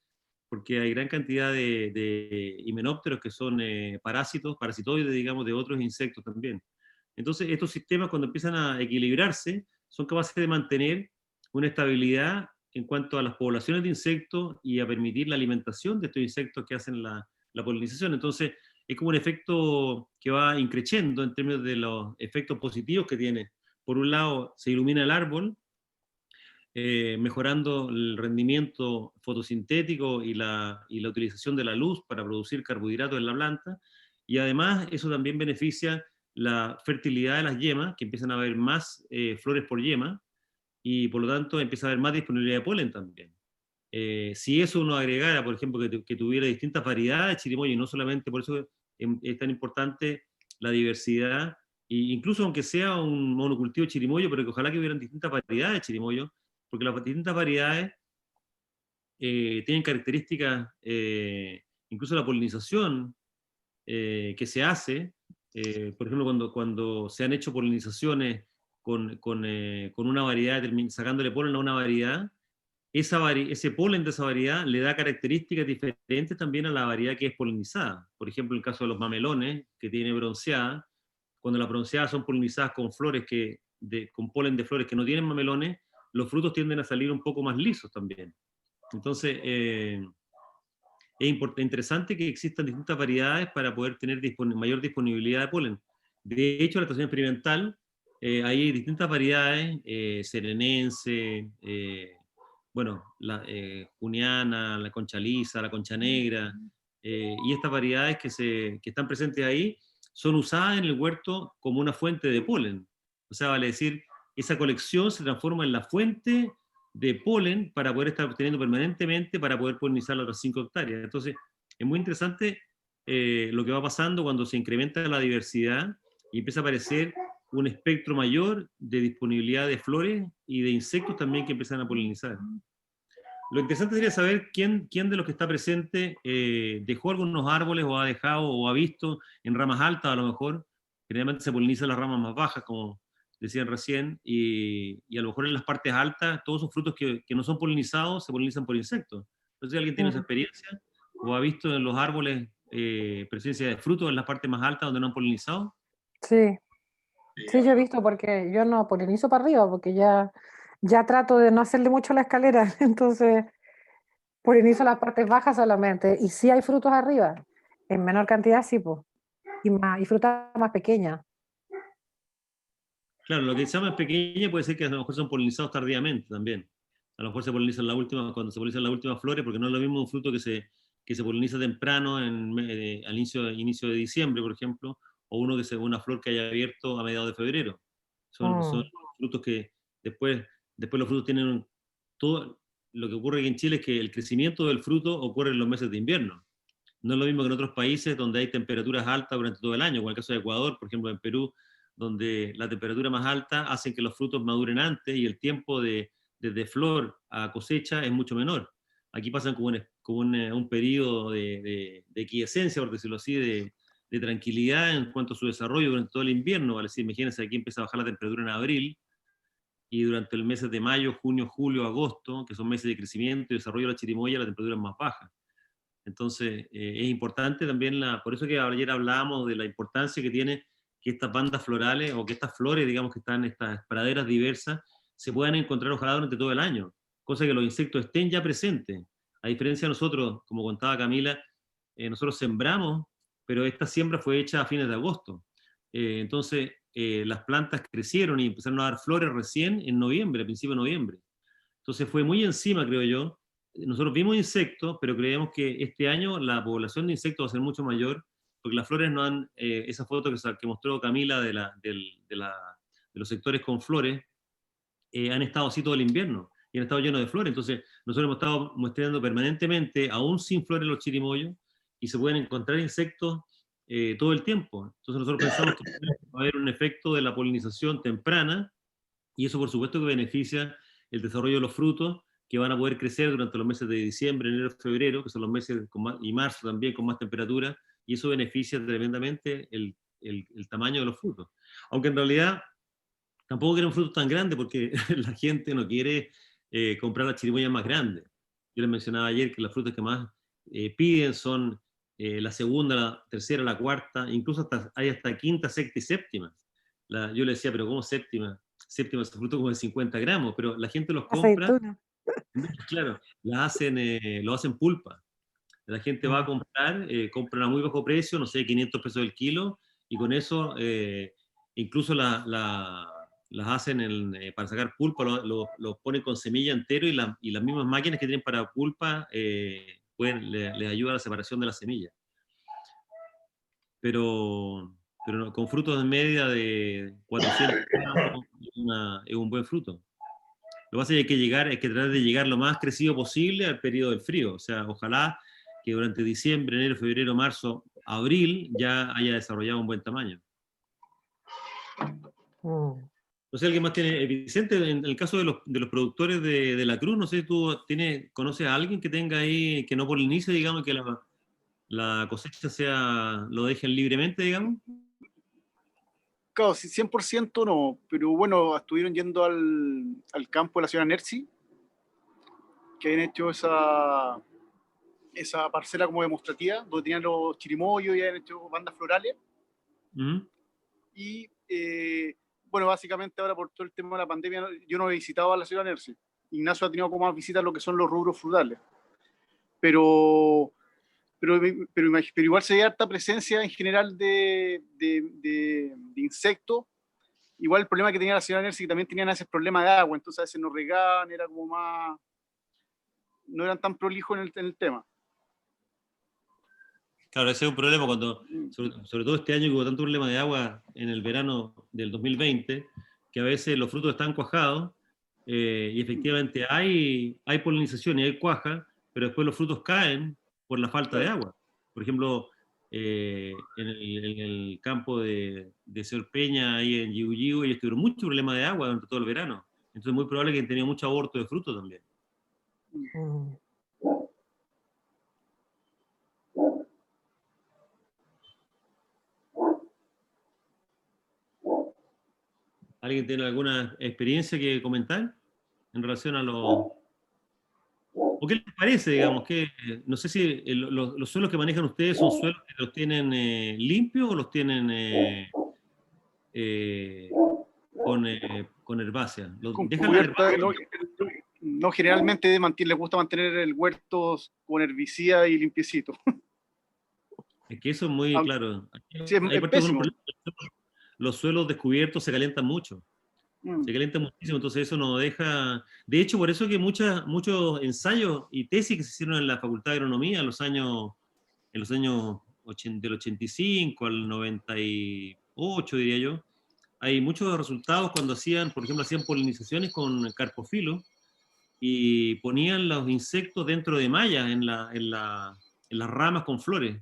porque hay gran cantidad de himenópteros que son parasitoides, digamos, de otros insectos también. Entonces, estos sistemas, cuando empiezan a equilibrarse, son capaces de mantener una estabilidad en cuanto a las poblaciones de insectos y a permitir la alimentación de estos insectos que hacen la polinización. Entonces, es como un efecto que va increciendo en términos de los efectos positivos que tiene. Por un lado, se ilumina el árbol, mejorando el rendimiento fotosintético y la utilización de la luz para producir carbohidratos en la planta, y además eso también beneficia la fertilidad de las yemas, que empiezan a haber más flores por yema, y por lo tanto empieza a haber más disponibilidad de polen también. Si eso uno agregara, por ejemplo, que tuviera distintas variedades de chirimoyo, y no solamente, por eso es tan importante la diversidad, e incluso aunque sea un monocultivo de chirimoyo, pero que ojalá que hubieran distintas variedades de chirimoyo, porque las distintas variedades tienen características, incluso la polinización que se hace, por ejemplo, cuando se han hecho polinizaciones con una variedad, sacándole polen a una variedad, ese polen de esa variedad le da características diferentes también a la variedad que es polinizada. Por ejemplo, en el caso de los mamelones, que tiene bronceada, cuando las bronceadas son polinizadas con flores con polen de flores que no tienen mamelones, los frutos tienden a salir un poco más lisos también. Entonces, es interesante que existan distintas variedades para poder tener mayor disponibilidad de polen. De hecho, en la estación experimental hay distintas variedades, serenense, bueno, la juniana, la concha lisa, la concha negra, y estas variedades que están presentes ahí son usadas en el huerto como una fuente de polen. O sea, vale decir, esa colección se transforma en la fuente de polen para poder estar obteniendo permanentemente para poder polinizar las otras 5 hectáreas. Entonces, es muy interesante lo que va pasando cuando se incrementa la diversidad y empieza a aparecer un espectro mayor de disponibilidad de flores y de insectos también que empiezan a polinizar. Lo interesante sería saber quién de los que está presente dejó algunos árboles o ha dejado o ha visto en ramas altas a lo mejor. Generalmente se polinizan las ramas más bajas, como decían recién, y a lo mejor en las partes altas todos esos frutos que no son polinizados se polinizan por insectos. Entonces, ¿alguien tiene esa experiencia o ha visto en los árboles presencia de frutos en las partes más altas donde no han polinizado? Sí, sí, yo he visto, porque yo no polinizo para arriba, porque ya trato de no hacerle mucho a la escalera, entonces polinizo las partes bajas solamente, y sí hay frutos arriba, en menor cantidad sí, pues, y frutas más pequeñas. Claro, lo que se llama pequeña puede ser que a lo mejor son polinizados tardíamente también. A lo mejor se polinizan cuando se polinizan las últimas flores, porque no es lo mismo un fruto que se poliniza temprano, al inicio de diciembre, por ejemplo, o una flor que haya abierto a mediados de febrero. Son frutos que después los frutos tienen todo. Lo que ocurre aquí en Chile es que el crecimiento del fruto ocurre en los meses de invierno. No es lo mismo que en otros países donde hay temperaturas altas durante todo el año, como en el caso de Ecuador, por ejemplo, en Perú, donde la temperatura más alta hace que los frutos maduren antes y el tiempo desde flor a cosecha es mucho menor. Aquí pasan como un periodo de quiescencia, por decirlo así, de tranquilidad en cuanto a su desarrollo durante todo el invierno. Vale decir, imagínense, aquí empieza a bajar la temperatura en abril, y durante el mes de mayo, junio, julio, agosto, que son meses de crecimiento y desarrollo de la chirimoya, la temperatura es más baja. Entonces, es importante también, por eso que ayer hablábamos de la importancia que tiene que estas bandas florales, o que estas flores, digamos, que están en estas praderas diversas, se puedan encontrar ojalá durante todo el año, cosa que los insectos estén ya presentes. A diferencia de nosotros, como contaba Camila, nosotros sembramos, pero esta siembra fue hecha a fines de agosto. Entonces, las plantas crecieron y empezaron a dar flores recién en noviembre, a principios de noviembre. Entonces fue muy encima, creo yo. Nosotros vimos insectos, pero creemos que este año la población de insectos va a ser mucho mayor, porque las flores no han, esa foto que mostró Camila de los sectores con flores, han estado así todo el invierno, y han estado llenos de flores. Entonces nosotros hemos estado mostrando permanentemente, aún sin flores, los chirimoyos, y se pueden encontrar insectos todo el tiempo. Entonces nosotros pensamos que va a haber un efecto de la polinización temprana, y eso por supuesto que beneficia el desarrollo de los frutos, que van a poder crecer durante los meses de diciembre, enero, febrero, que son los meses con más, y marzo también con más temperatura, y eso beneficia tremendamente el tamaño de los frutos. Aunque en realidad tampoco quieren frutos tan grandes porque la gente no quiere comprar las chirimoyas más grandes. Yo les mencionaba ayer que las frutas que más piden son la segunda, la tercera, la cuarta, incluso hay hasta quinta, sexta y séptima. Yo le decía, pero ¿cómo séptima? Séptima es un fruto como de 50 gramos, pero la gente los compra, Aceituna. claro, lo hacen pulpa. La gente va a comprar, compran a muy bajo precio, no sé, 500 pesos el kilo, y con eso incluso las hacen para sacar pulpa, lo ponen con semilla entero, y las mismas máquinas que tienen para pulpa les ayuda a la separación de la semilla. Pero con frutos de media de 400 gramos es un buen fruto. Lo que pasa es que hay que tratar de llegar lo más crecido posible al periodo del frío. O sea, ojalá que durante diciembre, enero, febrero, marzo, abril ya haya desarrollado un buen tamaño. No sé, ¿alguien más tiene? Vicente, en el caso de los productores de la Cruz, no sé, ¿tú conoces a alguien que tenga ahí, que no polinice, digamos, que la cosecha lo dejen libremente, digamos? Claro, 100% no, pero bueno, estuvieron yendo al campo de la señora Nercy, que habían hecho esa parcela como demostrativa, donde tenían los chirimoyos y habían hecho bandas florales. Y bueno, básicamente ahora por todo el tema de la pandemia, yo no he visitado a la señora Nercy. Ignacio ha tenido como más visitas lo que son los rubros frutales. Pero igual se ve harta presencia en general de insectos. Igual el problema que tenía la señora Nercy, que también tenían ese problema de agua, entonces a veces no regaban, era como más, no eran tan prolijos en el tema. Claro, ese es un problema sobre todo este año que hubo tanto problema de agua en el verano del 2020, que a veces los frutos están cuajados, y efectivamente hay polinización y hay cuaja, pero después los frutos caen por la falta de agua. Por ejemplo, en el campo de Señor Peña, ahí en Yiwu, ellos tuvieron mucho problema de agua durante todo el verano. Entonces es muy probable que hayan tenido mucho aborto de fruto también. ¿Alguien tiene alguna experiencia que comentar en relación a ¿O qué les parece, digamos? No sé si los suelos que manejan ustedes son suelos que los tienen limpios o los tienen con herbácea. ¿Dejan la herbácea? No, generalmente les gusta mantener el huerto con herbicida y limpiecito. Es que eso es muy claro. Sí, es pésimo. Los suelos descubiertos se calientan mucho. Se calientan muchísimo, entonces eso no deja... De hecho, por eso que muchos ensayos y tesis que se hicieron en la Facultad de Agronomía en los años del 85 al 98, diría yo, hay muchos resultados cuando por ejemplo, hacían polinizaciones con carpofilo y ponían los insectos dentro de mallas en las ramas con flores.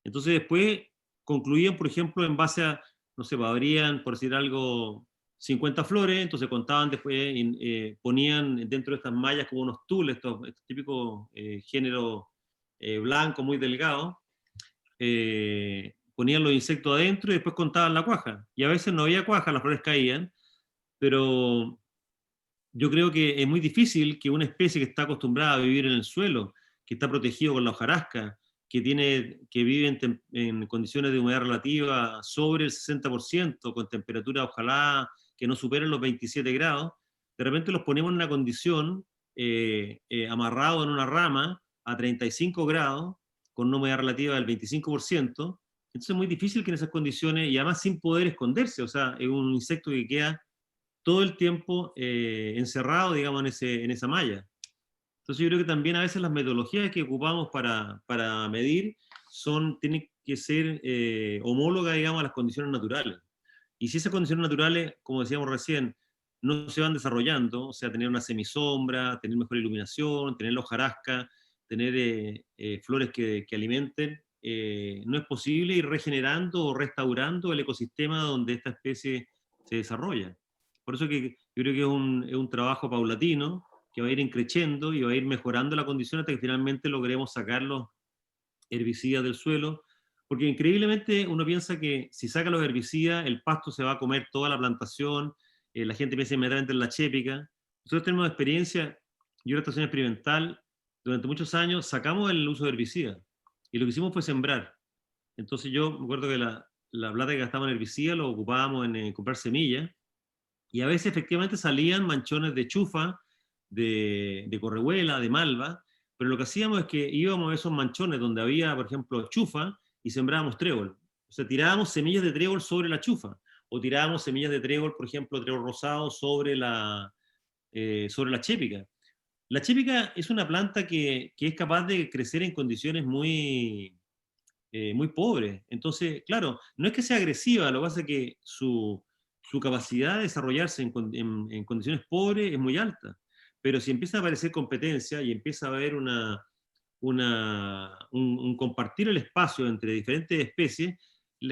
Entonces después concluían, por ejemplo, en base a, no sé, habrían, por decir algo, 50 flores, entonces contaban después, ponían dentro de estas mallas como unos tules, estos típicos géneros blancos muy delgados, ponían los insectos adentro y después contaban la cuaja. Y a veces no había cuaja, las flores caían, pero yo creo que es muy difícil que una especie que está acostumbrada a vivir en el suelo, que está protegido con la hojarasca, que vive en condiciones de humedad relativa sobre el 60%, con temperatura ojalá que no superen los 27 grados, de repente los ponemos en una condición amarrado en una rama a 35 grados, con una humedad relativa del 25%, entonces es muy difícil que en esas condiciones, y además sin poder esconderse, o sea, es un insecto que queda todo el tiempo encerrado, digamos, en esa malla. Entonces yo creo que también a veces las metodologías que ocupamos para medir tienen que ser homólogas, digamos, a las condiciones naturales. Y si esas condiciones naturales, como decíamos recién, no se van desarrollando, o sea, tener una semisombra, tener mejor iluminación, tener la hojarasca, tener flores que alimenten, no es posible ir regenerando o restaurando el ecosistema donde esta especie se desarrolla. Por eso que yo Yo creo que es un trabajo paulatino que va a ir creciendo y va a ir mejorando la condición hasta que finalmente logremos sacar los herbicidas del suelo, porque increíblemente uno piensa que si saca los herbicidas, el pasto se va a comer toda la plantación, la gente piensa inmediatamente en la chépica. Nosotros tenemos experiencia, yo en la estación experimental, durante muchos años sacamos el uso de herbicidas, y lo que hicimos fue sembrar. Entonces yo me acuerdo que la plata que gastábamos en herbicidas lo ocupábamos en comprar semillas, y a veces efectivamente salían manchones de chufa, de correhuela, de malva, pero lo que hacíamos es que íbamos a esos manchones donde había, por ejemplo, chufa, y sembrábamos trébol. O sea, tirábamos semillas de trébol sobre la chufa, o tirábamos semillas de trébol, por ejemplo, trébol rosado sobre la chépica. La chépica es una planta que es capaz de crecer en condiciones muy pobres. Entonces, claro, no es que sea agresiva, lo que pasa es que su capacidad de desarrollarse en condiciones pobres es muy alta. Pero si empieza a aparecer competencia y empieza a haber un compartir el espacio entre diferentes especies,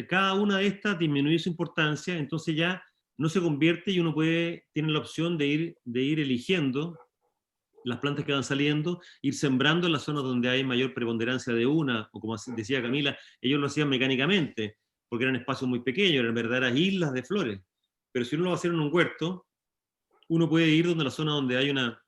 cada una de estas disminuye su importancia, entonces ya no se convierte y uno tiene la opción de ir eligiendo las plantas que van saliendo, ir sembrando en las zonas donde hay mayor preponderancia de una, o como decía Camila, ellos lo hacían mecánicamente, porque eran espacios muy pequeños, eran verdaderas islas de flores. Pero si uno lo va a hacer en un huerto, uno puede ir donde la zona donde hay una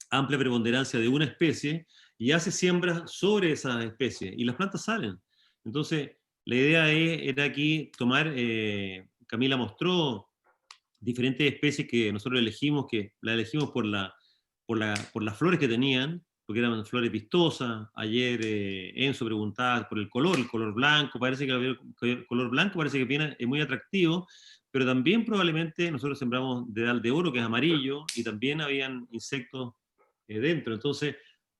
amplia preponderancia de una especie y hace siembras sobre esa especie y las plantas salen. Entonces, la idea era aquí tomar, Camila mostró diferentes especies que nosotros elegimos, que la elegimos por las flores que tenían, porque eran flores vistosas. Ayer Enzo preguntaba por el color blanco, parece que el color blanco parece que es muy atractivo, pero también probablemente nosotros sembramos dedal de oro, que es amarillo, y también habían insectos dentro. Entonces,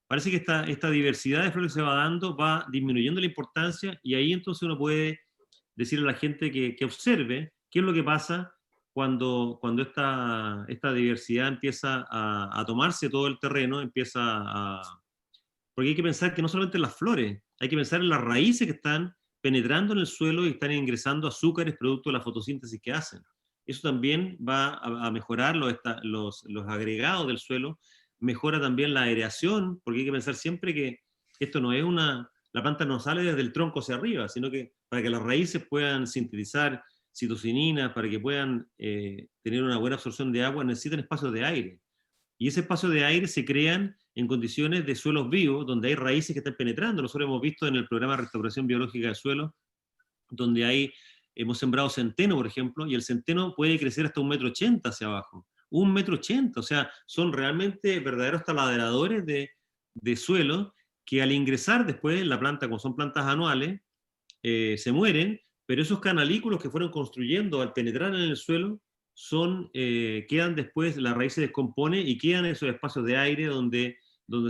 parece que esta diversidad de flores que se va dando va disminuyendo la importancia, y ahí entonces uno puede decirle a la gente que observe qué es lo que pasa cuando esta diversidad empieza a tomarse todo el terreno, porque hay que pensar que no solamente en las flores, hay que pensar en las raíces que están penetrando en el suelo y están ingresando azúcares producto de la fotosíntesis que hacen. Eso también va a mejorar los agregados del suelo, mejora también la aireación, porque hay que pensar siempre que esto no es la planta no sale desde el tronco hacia arriba, sino que para que las raíces puedan sintetizar citocinina, para que puedan tener una buena absorción de agua, necesitan espacios de aire. Y ese espacio de aire se crean en condiciones de suelos vivos, donde hay raíces que están penetrando. Nosotros hemos visto en el programa de restauración biológica del suelo, donde hemos sembrado centeno, por ejemplo, y el centeno puede crecer hasta 1,80 m hacia abajo. 1,80 m, o sea, son realmente verdaderos taladradores de suelo, que al ingresar después en la planta, como son plantas anuales, se mueren, pero esos canalículos que fueron construyendo al penetrar en el suelo quedan después, la raíz se descompone y quedan esos espacios de aire donde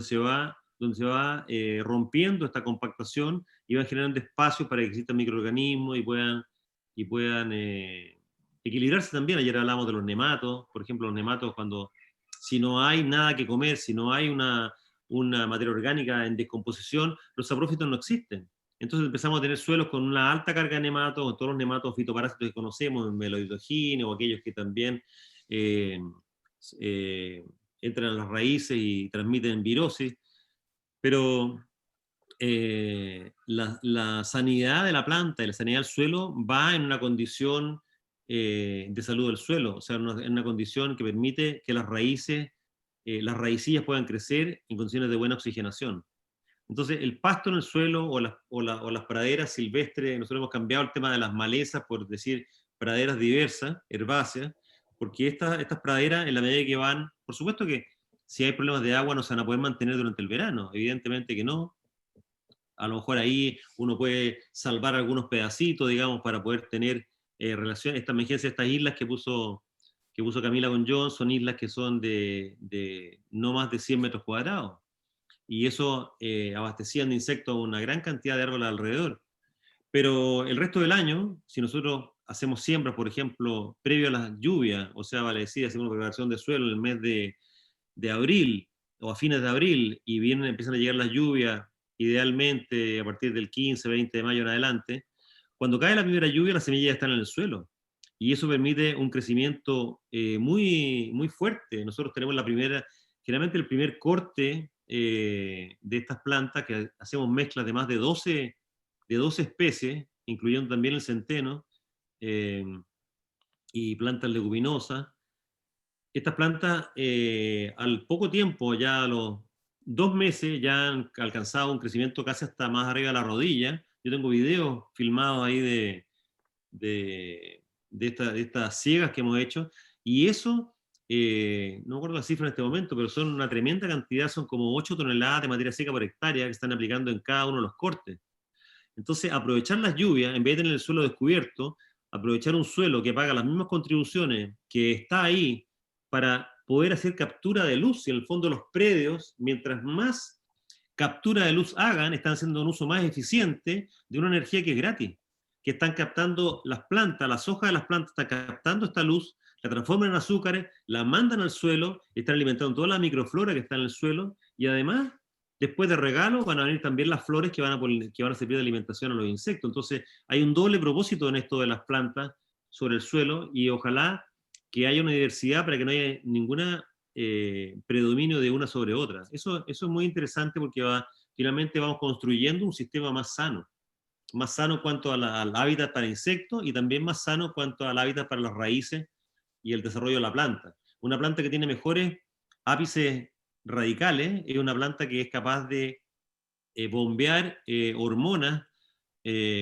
se va rompiendo esta compactación y van generando espacios para que existan microorganismos y puedan equilibrarse también. Ayer hablamos de los nematos, por ejemplo, los nematos si no hay nada que comer, si no hay una materia orgánica en descomposición, los saprófitos no existen. Entonces empezamos a tener suelos con una alta carga de nematos, con todos los nematos fitoparásitos que conocemos, meloidogines o aquellos que también entran a las raíces y transmiten virosis. Pero la sanidad de la planta y la sanidad del suelo va en una condición de salud del suelo, o sea, en una condición que permite que las raicillas puedan crecer en condiciones de buena oxigenación. Entonces, el pasto en el suelo o las praderas silvestres, nosotros hemos cambiado el tema de las malezas por decir praderas diversas, herbáceas, porque estas praderas, en la medida que van, por supuesto que si hay problemas de agua no se van a poder mantener durante el verano, evidentemente que no. A lo mejor ahí uno puede salvar algunos pedacitos, digamos, para poder tener relación. Esta emergencia, estas islas que puso Camila con John, son islas que son de no más de 100 metros cuadrados. Y eso abastecían de insectos una gran cantidad de árboles alrededor. Pero el resto del año, si nosotros hacemos siembras, por ejemplo, previo a las lluvias, o sea, vale decir, hacemos preparación de suelo en el mes de abril o a fines de abril, y empiezan a llegar las lluvias, idealmente a partir del 15, 20 de mayo en adelante, cuando cae la primera lluvia, las semillas ya están en el suelo. y eso permite un crecimiento muy, muy fuerte. Nosotros tenemos generalmente el primer corte de estas plantas, que hacemos mezclas de más de 12 especies, incluyendo también el centeno, y plantas leguminosas. Estas plantas, al poco tiempo, ya a los 2 meses, ya han alcanzado un crecimiento casi hasta más arriba de la rodilla. Yo tengo videos filmados ahí de estas siegas que hemos hecho, y eso, no recuerdo la cifra en este momento, pero son una tremenda cantidad, son como 8 toneladas de materia seca por hectárea que están aplicando en cada uno de los cortes. Entonces, aprovechar las lluvias, en vez de tener el suelo descubierto, aprovechar un suelo que paga las mismas contribuciones, que está ahí para poder hacer captura de luz, y en el fondo los predios, mientras más captura de luz hagan, están haciendo un uso más eficiente de una energía que es gratis, que están captando las plantas, las hojas de las plantas están captando esta luz, la transforman en azúcares, la mandan al suelo, están alimentando toda la microflora que está en el suelo, y además, después de regalo, van a venir también las flores que van a servir de alimentación a los insectos. Entonces, hay un doble propósito en esto de las plantas sobre el suelo, y ojalá que haya una diversidad para que no haya ninguna predominio de una sobre otra. Eso es muy interesante, porque finalmente vamos construyendo un sistema más sano cuanto al hábitat para insectos, y también más sano cuanto al hábitat para las raíces y el desarrollo de la planta. Una planta que tiene mejores ápices radicales es una planta que es capaz de bombear hormonas,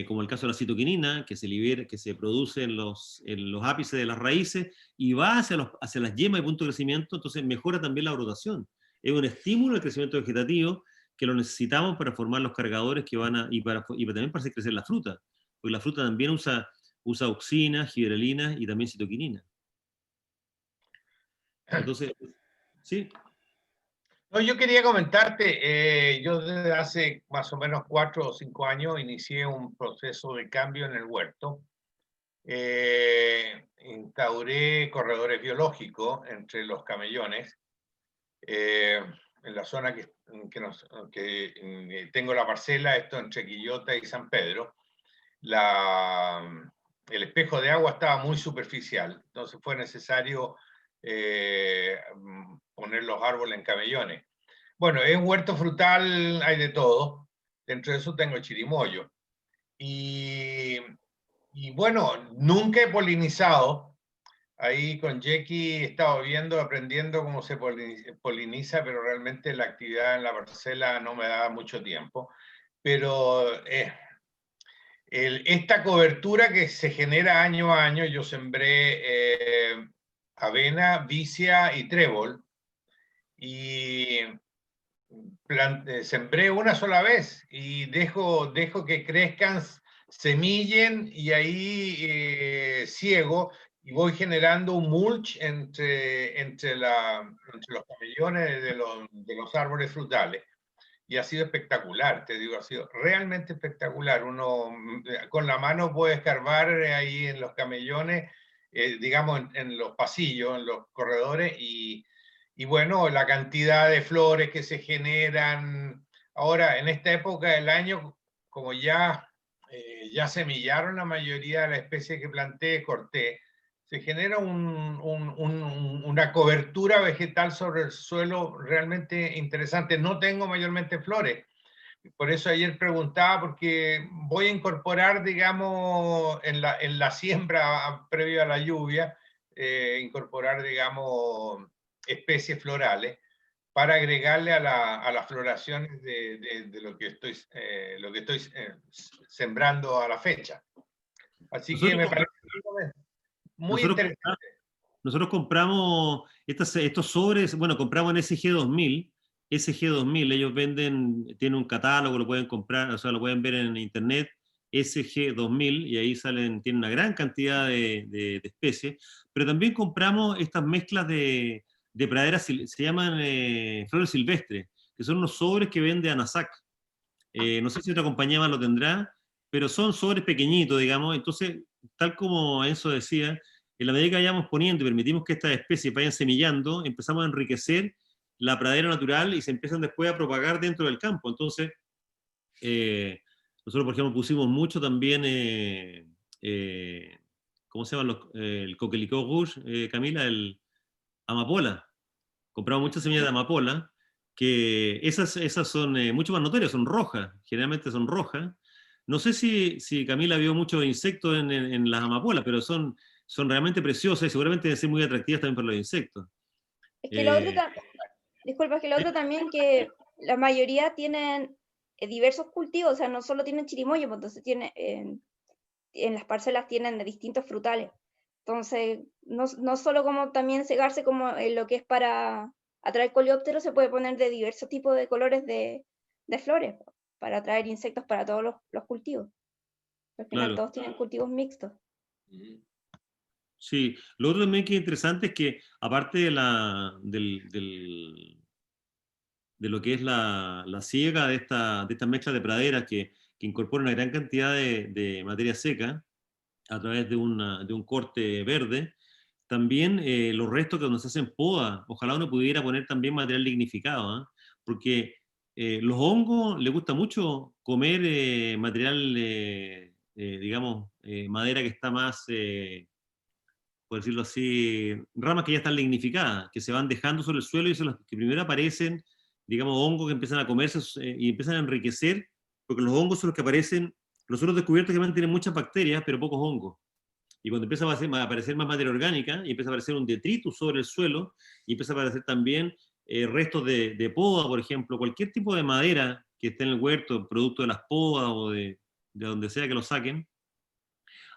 como el caso de la citoquinina, que se produce en los ápices de las raíces, y va hacia las yemas de punto de crecimiento, entonces mejora también la brotación. Es un estímulo al crecimiento vegetativo que lo necesitamos para formar los cargadores que y también para hacer crecer la fruta, porque la fruta también usa auxina, gibberelina y también citoquinina. Entonces, sí. No, yo quería comentarte, yo desde hace más o menos 4 o 5 años inicié un proceso de cambio en el huerto. Instauré corredores biológicos entre los camellones, en la zona que tengo la parcela, esto entre Quillota y San Pedro. El espejo de agua estaba muy superficial, entonces fue necesario poner los árboles en camellones. Bueno, es un huerto frutal, hay de todo. Dentro de eso tengo chirimoyo. Y bueno, nunca he polinizado. Ahí con Jackie he estado viendo, aprendiendo cómo se poliniza, pero realmente la actividad en la parcela no me da mucho tiempo. Pero esta cobertura que se genera año a año, yo sembré avena, vicia y trébol, y sembré una sola vez y dejo que crezcan, semillen, y ahí ciego, y voy generando un mulch entre los camellones de los árboles frutales. Y ha sido espectacular, te digo, ha sido realmente espectacular. Uno con la mano puede escarbar ahí en los camellones, digamos en los pasillos, en los corredores, y bueno, la cantidad de flores que se generan. Ahora, en esta época del año, como ya semillaron la mayoría de las especies que planté, corté, se genera una cobertura vegetal sobre el suelo realmente interesante. No tengo mayormente flores. Por eso ayer preguntaba, porque voy a incorporar, digamos, en la siembra previo a la lluvia, incorporar, digamos, especies florales para agregarle a las floraciones de lo que estoy sembrando a la fecha. Así que me parece muy interesante. Nosotros compramos estos sobres, bueno, compramos en SG2000, ellos tienen un catálogo, lo pueden comprar, o sea, lo pueden ver en internet, SG2000, y ahí tienen una gran cantidad de especies, pero también compramos estas mezclas de praderas, se llaman flores silvestres, que son unos sobres que vende Anasac. No sé si otra compañía más lo tendrá, pero son sobres pequeñitos, digamos. Entonces, tal como Enzo decía, en la medida que vayamos poniendo y permitimos que estas especies vayan semillando, empezamos a enriquecer la pradera natural y se empiezan después a propagar dentro del campo. Entonces, nosotros, por ejemplo, pusimos mucho también ¿cómo se llama? El coquelicot rouge, Camila, el amapola. Compramos muchas semillas de amapola, que esas son mucho más notorias, son rojas, generalmente son rojas. No sé si Camila vio muchos insectos en las amapolas, pero son realmente preciosas y seguramente deben ser muy atractivas también para los insectos. Es que lo otro, disculpa, es que lo otro también que la mayoría tienen diversos cultivos, o sea, no solo tienen chirimoyo, pues entonces en las parcelas tienen de distintos frutales. Entonces, no solo como también cegarse como en lo que es para atraer coleópteros, se puede poner de diversos tipos de colores de flores para atraer insectos para todos los cultivos. Al final Claro. todos tienen cultivos mixtos. Sí, lo otro también que es interesante es que aparte de de lo que es la siega de esta mezcla de praderas que incorpora una gran cantidad de materia seca a través de un corte verde, también los restos que donde se hacen poda, ojalá uno pudiera poner también material lignificado, ¿eh? Porque los hongos les gusta mucho comer material, digamos, madera que está más, por decirlo así, ramas que ya están lignificadas, que se van dejando sobre el suelo y son las que primero aparecen, digamos, hongos que empiezan a comerse y empiezan a enriquecer, porque los hongos son los que aparecen, los suelos descubiertos que tienen muchas bacterias, pero pocos hongos. Y cuando empieza a aparecer más materia orgánica, y empieza a aparecer un detritus sobre el suelo, y empieza a aparecer también restos de poda, por ejemplo, cualquier tipo de madera que esté en el huerto, producto de las podas o de donde sea que lo saquen,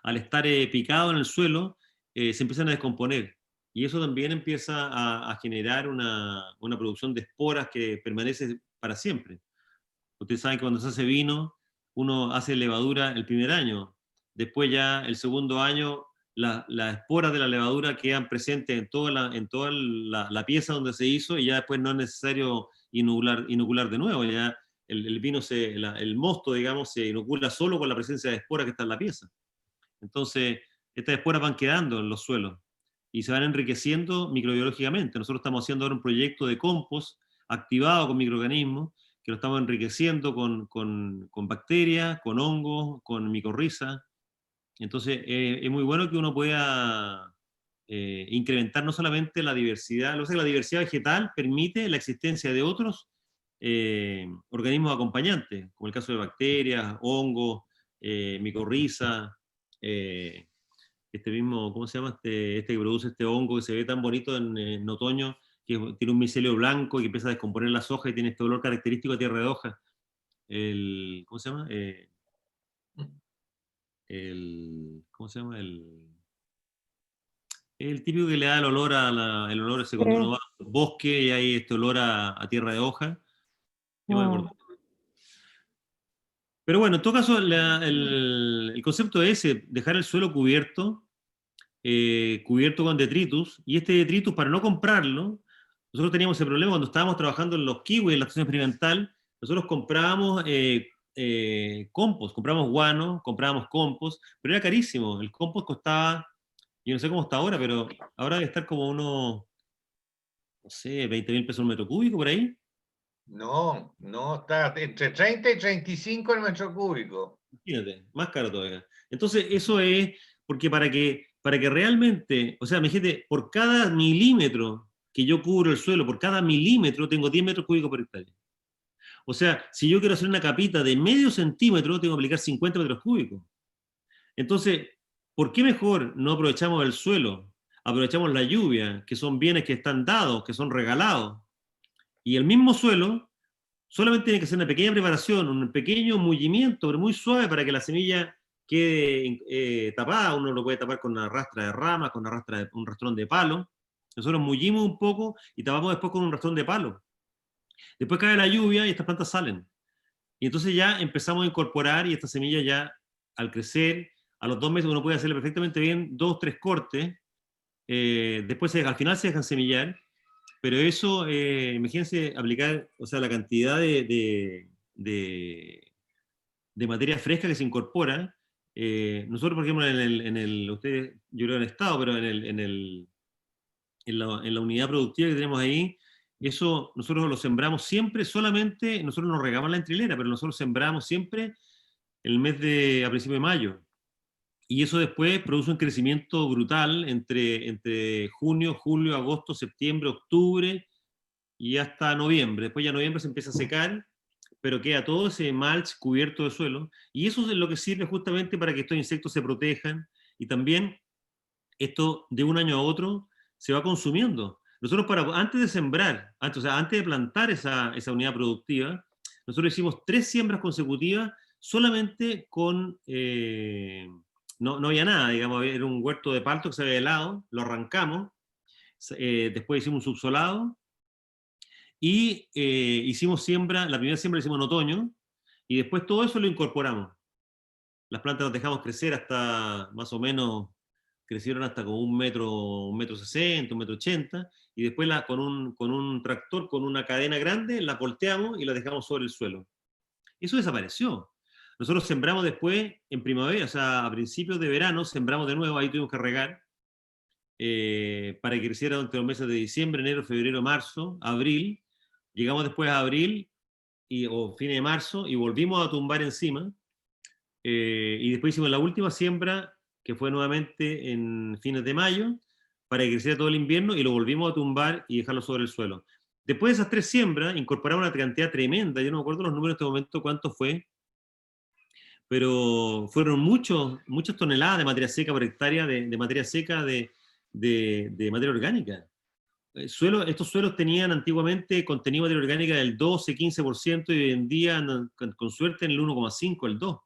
al estar picado en el suelo, se empiezan a descomponer. Y eso también empieza a generar una producción de esporas que permanece para siempre. Ustedes saben que cuando se hace vino, uno hace levadura el primer año. Después ya el segundo año, las esporas de la levadura quedan presentes en toda la pieza donde se hizo y ya después no es necesario inocular de nuevo. Ya el vino, el mosto, digamos, se inocula solo con la presencia de esporas que está en la pieza. Entonces, estas esporas van quedando en los suelos y se van enriqueciendo microbiológicamente. Nosotros estamos haciendo ahora un proyecto de compost activado con microorganismos que lo estamos enriqueciendo con bacterias, con hongos, con micorriza. Entonces, es muy bueno que uno pueda incrementar no solamente la diversidad, lo que la diversidad vegetal permite la existencia de otros organismos acompañantes, como el caso de bacterias, hongos, micorriza, este mismo, ¿cómo se llama? Este que produce este hongo que se ve tan bonito en otoño, que tiene un micelio blanco y que empieza a descomponer las hojas y tiene este olor característico de tierra de hoja. ¿Cómo se llama? ¿Cómo se llama? El típico que le da el olor el olor ese cuando uno va al bosque y hay este olor a tierra de hoja. No me acuerdo. Pero bueno, en todo caso, el concepto es ese, dejar el suelo cubierto con detritus, y este detritus, para no comprarlo, nosotros teníamos el problema cuando estábamos trabajando en los kiwis, en la estación experimental, nosotros comprábamos compost, comprábamos guano, comprábamos compost, pero era carísimo, el compost costaba, yo no sé cómo está ahora, pero ahora debe estar como unos, no sé, 20.000 pesos un metro cúbico por ahí. No, está entre 30 y 35 el metro cúbico. Imagínate, más caro todavía. Entonces, eso es porque para que realmente, o sea, me dijiste, por cada milímetro que yo cubro el suelo, por cada milímetro tengo 10 metros cúbicos por hectárea. O sea, si yo quiero hacer una capita de medio centímetro, tengo que aplicar 50 metros cúbicos. Entonces, ¿por qué mejor no aprovechamos el suelo? Aprovechamos la lluvia, que son bienes que están dados, que son regalados. Y el mismo suelo solamente tiene que hacer una pequeña preparación, un pequeño mullimiento, pero muy suave para que la semilla quede tapada. Uno lo puede tapar con una rastra de ramas, con un rastrón de palo. Nosotros mullimos un poco y tapamos después con un rastrón de palo. Después cae la lluvia y estas plantas salen. Y entonces ya empezamos a incorporar y estas semillas ya al crecer, a los 2 meses uno puede hacerle perfectamente bien 2 o 3 cortes. Después al final se dejan semillar. Pero eso, imagínense aplicar, o sea, la cantidad de materia fresca que se incorpora. Nosotros, por ejemplo, ustedes, yo creo, han estado, pero en la unidad productiva que tenemos ahí, eso nosotros lo sembramos siempre, solamente, nosotros nos regamos la entrilera, pero nosotros sembramos siempre el mes a principios de mayo. y eso después produce un crecimiento brutal entre junio, julio, agosto, septiembre, octubre y hasta noviembre. Después ya noviembre se empieza a secar, pero queda todo ese mulch cubierto de suelo, y eso es lo que sirve justamente para que estos insectos se protejan, y también esto de un año a otro se va consumiendo. Nosotros antes de sembrar, o sea, antes de plantar esa unidad productiva, nosotros hicimos 3 siembras consecutivas solamente con, no había nada, digamos, era un huerto de palto que se había helado, lo arrancamos, después hicimos un subsolado, y hicimos siembra, la primera siembra la hicimos en otoño, y después todo eso lo incorporamos. Las plantas las dejamos crecer hasta más o menos, crecieron hasta como 1,60 m, 1,80 m, y después con un tractor, con una cadena grande, la volteamos y la dejamos sobre el suelo. Eso desapareció. Nosotros sembramos después, en primavera, o sea, a principios de verano, sembramos de nuevo, ahí tuvimos que regar, para que creciera entre los meses de diciembre, enero, febrero, marzo, abril. Llegamos después a abril, o fines de marzo, y volvimos a tumbar encima, y después hicimos la última siembra, que fue nuevamente en fines de mayo, para que creciera todo el invierno, y lo volvimos a tumbar y dejarlo sobre el suelo. Después de esas 3 siembras, incorporamos una cantidad tremenda, yo no me acuerdo los números en este momento cuánto fue, pero fueron muchas toneladas de materia seca por hectárea, de materia seca, de materia orgánica. Estos suelos tenían antiguamente contenido de materia orgánica del 12-15%, y hoy en día con suerte en el 1,5, el 2.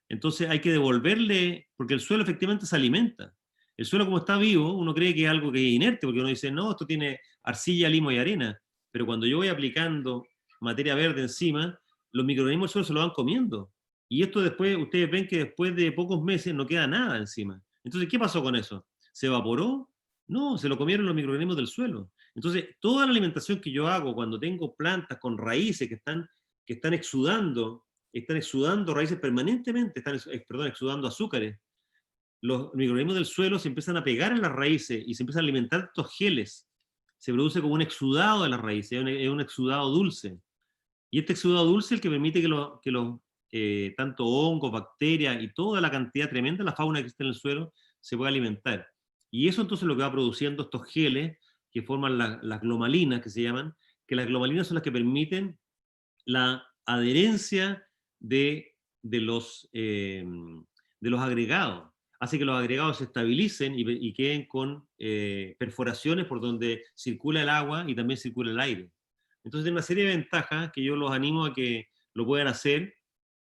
Entonces hay que devolverle, porque el suelo efectivamente se alimenta. El suelo, como está vivo, uno cree que es algo que es inerte, porque uno dice, no, esto tiene arcilla, limo y arena, pero cuando yo voy aplicando materia verde encima, los microorganismos del suelo se lo van comiendo. Y esto después, ustedes ven que después de pocos meses no queda nada encima. Entonces, ¿qué pasó con eso? ¿Se evaporó? No, se lo comieron los microorganismos del suelo. Entonces, toda la alimentación que yo hago cuando tengo plantas con raíces que están exudando raíces permanentemente, están exudando azúcares, los microorganismos del suelo se empiezan a pegar en las raíces y se empiezan a alimentar de estos geles. Se produce como un exudado de las raíces, es un exudado dulce. Y este exudado dulce es el que permite que los tanto hongos, bacterias y toda la cantidad tremenda de la fauna que está en el suelo se pueda alimentar. Y eso entonces es lo que va produciendo estos geles que forman las glomalinas, que se llaman, que las glomalinas son las que permiten la adherencia de los agregados. Hace que los agregados se estabilicen y queden con perforaciones por donde circula el agua y también circula el aire. Entonces, hay una serie de ventajas que yo los animo a que lo puedan hacer.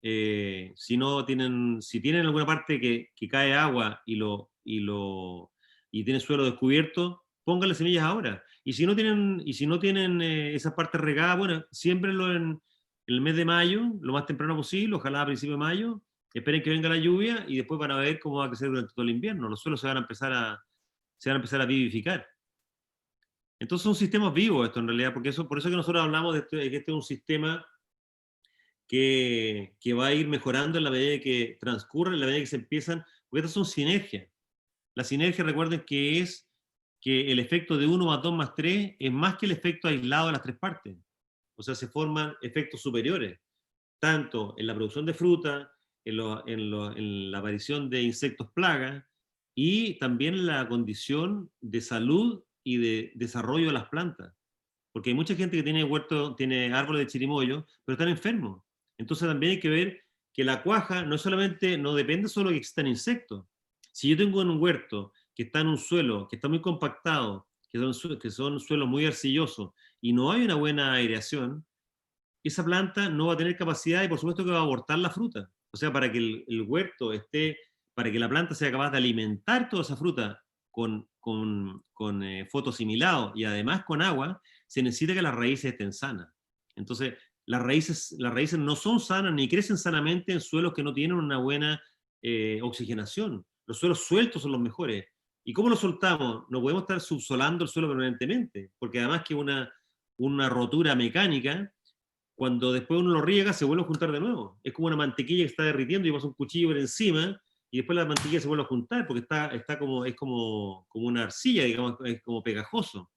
Si tienen alguna parte que cae agua y tiene suelo descubierto, pónganle semillas ahora. Y si no tienen esas partes regadas, bueno, siémbrenlo en el mes de mayo, lo más temprano posible, ojalá a principios de mayo, esperen que venga la lluvia y después van a ver cómo va a crecer durante todo el invierno. Los suelos se van a empezar a vivificar. Entonces son sistemas vivos esto en realidad, por eso que nosotros hablamos de que este es un sistema que va a ir mejorando en la medida que transcurre, en la medida que se empiezan, porque estas son sinergias. La sinergia, recuerden que es que el efecto de 1 más 2 más 3 es más que el efecto aislado de las 3 partes. O sea, se forman efectos superiores, tanto en la producción de fruta, en la aparición de insectos plagas, y también en la condición de salud y de desarrollo de las plantas. Porque hay mucha gente que tiene árboles de chirimoyo, pero están enfermos. Entonces también hay que ver que la cuaja no depende solo de que existan insectos. Si yo tengo un huerto que está en un suelo que está muy compactado, que son suelos muy arcillosos, y no hay una buena aireación, esa planta no va a tener capacidad y por supuesto que va a abortar la fruta. O sea, para que el huerto para que la planta sea capaz de alimentar toda esa fruta con fotoasimilado y además con agua, se necesita que las raíces estén sanas. Entonces, las raíces no son sanas ni crecen sanamente en suelos que no tienen una buena oxigenación. Los suelos sueltos son los mejores. ¿Y cómo los soltamos? No podemos estar subsolando el suelo permanentemente, porque además que una rotura mecánica, cuando después uno lo riega, se vuelve a juntar de nuevo. Es como una mantequilla que está derritiendo y pasa un cuchillo por encima, y después la mantequilla se vuelve a juntar, porque es como una arcilla, digamos, es como pegajoso.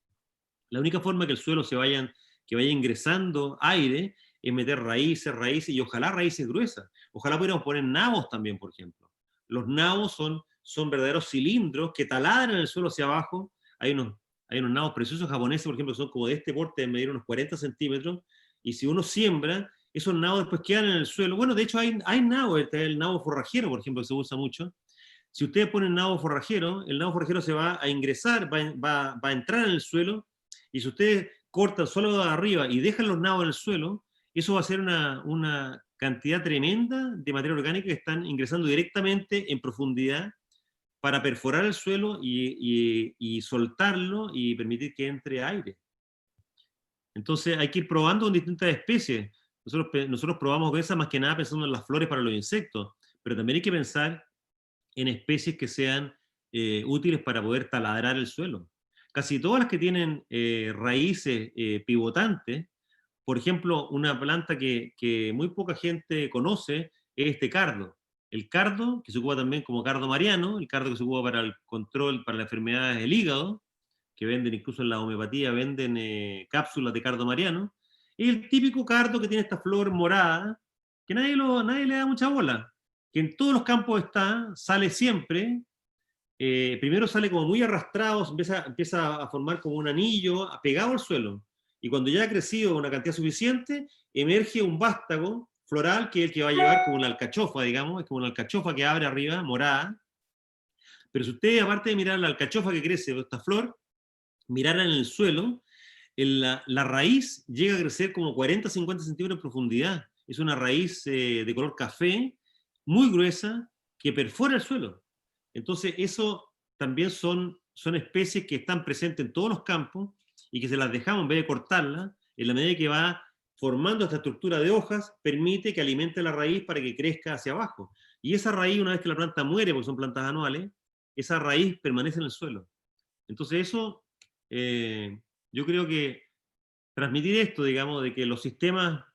La única forma que el suelo que vaya ingresando aire es meter raíces, y ojalá raíces gruesas. Ojalá pudiéramos poner nabos también, por ejemplo. Los nabos son verdaderos cilindros que taladran el suelo hacia abajo. Hay unos nabos preciosos japoneses, por ejemplo, que son como de este porte, de medir unos 40 centímetros, y si uno siembra, esos nabos después quedan en el suelo. Bueno, de hecho hay nabos, el nabo forrajero, por ejemplo, que se usa mucho. Si ustedes ponen nabo forrajero, el nabo forrajero se va a ingresar, va a entrar en el suelo, y si ustedes cortan solo de arriba y dejan los nabos en el suelo, eso va a ser una cantidad tremenda de materia orgánica que están ingresando directamente en profundidad para perforar el suelo y soltarlo y permitir que entre aire. Entonces hay que ir probando con distintas especies. Nosotros probamos con esas más que nada pensando en las flores para los insectos, pero también hay que pensar en especies que sean útiles para poder taladrar el suelo. Casi todas las que tienen raíces pivotantes, por ejemplo, una planta que muy poca gente conoce es este cardo. El cardo, que se ocupa también como cardo mariano, el cardo que se ocupa para el control, para las enfermedades del hígado, que venden incluso en la homeopatía, venden cápsulas de cardo mariano, es el típico cardo que tiene esta flor morada, que nadie le da mucha bola, que en todos los campos está, sale siempre, primero sale como muy arrastrado, empieza a formar como un anillo pegado al suelo, y cuando ya ha crecido una cantidad suficiente, emerge un vástago floral, que es el que va a llevar como una alcachofa, digamos, es como una alcachofa que abre arriba, morada. Pero si ustedes, aparte de mirar la alcachofa que crece de esta flor, miraran en el suelo, la raíz llega a crecer como 40-50 centímetros de profundidad. Es una raíz de color café, muy gruesa, que perfora el suelo. Entonces, eso también son especies que están presentes en todos los campos y que se las dejamos en vez de cortarlas, en la medida que va formando esta estructura de hojas, permite que alimente la raíz para que crezca hacia abajo. Y esa raíz, una vez que la planta muere, porque son plantas anuales, esa raíz permanece en el suelo. Entonces eso, yo creo que transmitir esto, digamos, de que los sistemas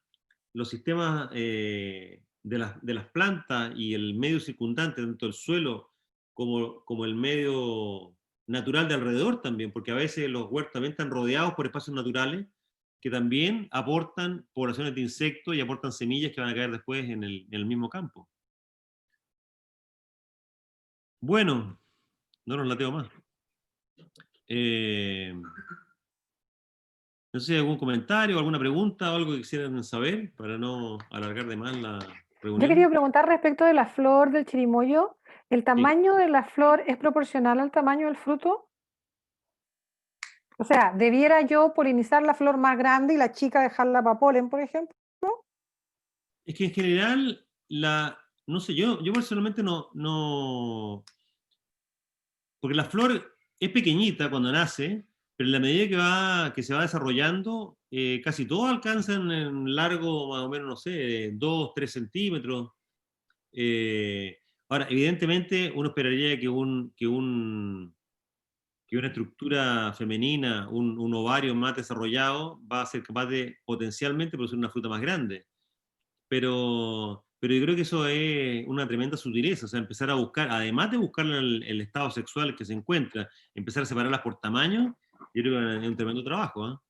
de las plantas y el medio circundante, tanto el suelo como el medio natural de alrededor también, porque a veces los huertos también están rodeados por espacios naturales que también aportan poblaciones de insectos y aportan semillas que van a caer después en el mismo campo. Bueno, no nos lateo más. No sé si hay algún comentario, alguna pregunta o algo que quisieran saber para no alargar de más la reunión. Yo quería preguntar respecto de la flor del chirimoyo. ¿El tamaño de la flor es proporcional al tamaño del fruto? O sea, ¿debiera yo polinizar la flor más grande y la chica dejarla para polen, por ejemplo? Es que en general, no sé, yo personalmente no... Porque la flor es pequeñita cuando nace, pero en la medida que se va desarrollando, casi todos alcanzan en largo más o menos, no sé, 2-3 centímetros. Ahora, evidentemente, uno esperaría que una estructura femenina, un ovario más desarrollado, va a ser capaz de potencialmente producir una fruta más grande. Pero yo creo que eso es una tremenda sutileza, o sea, empezar a buscar, además de buscar el estado sexual que se encuentra, empezar a separarlas por tamaño, yo creo que es un tremendo trabajo.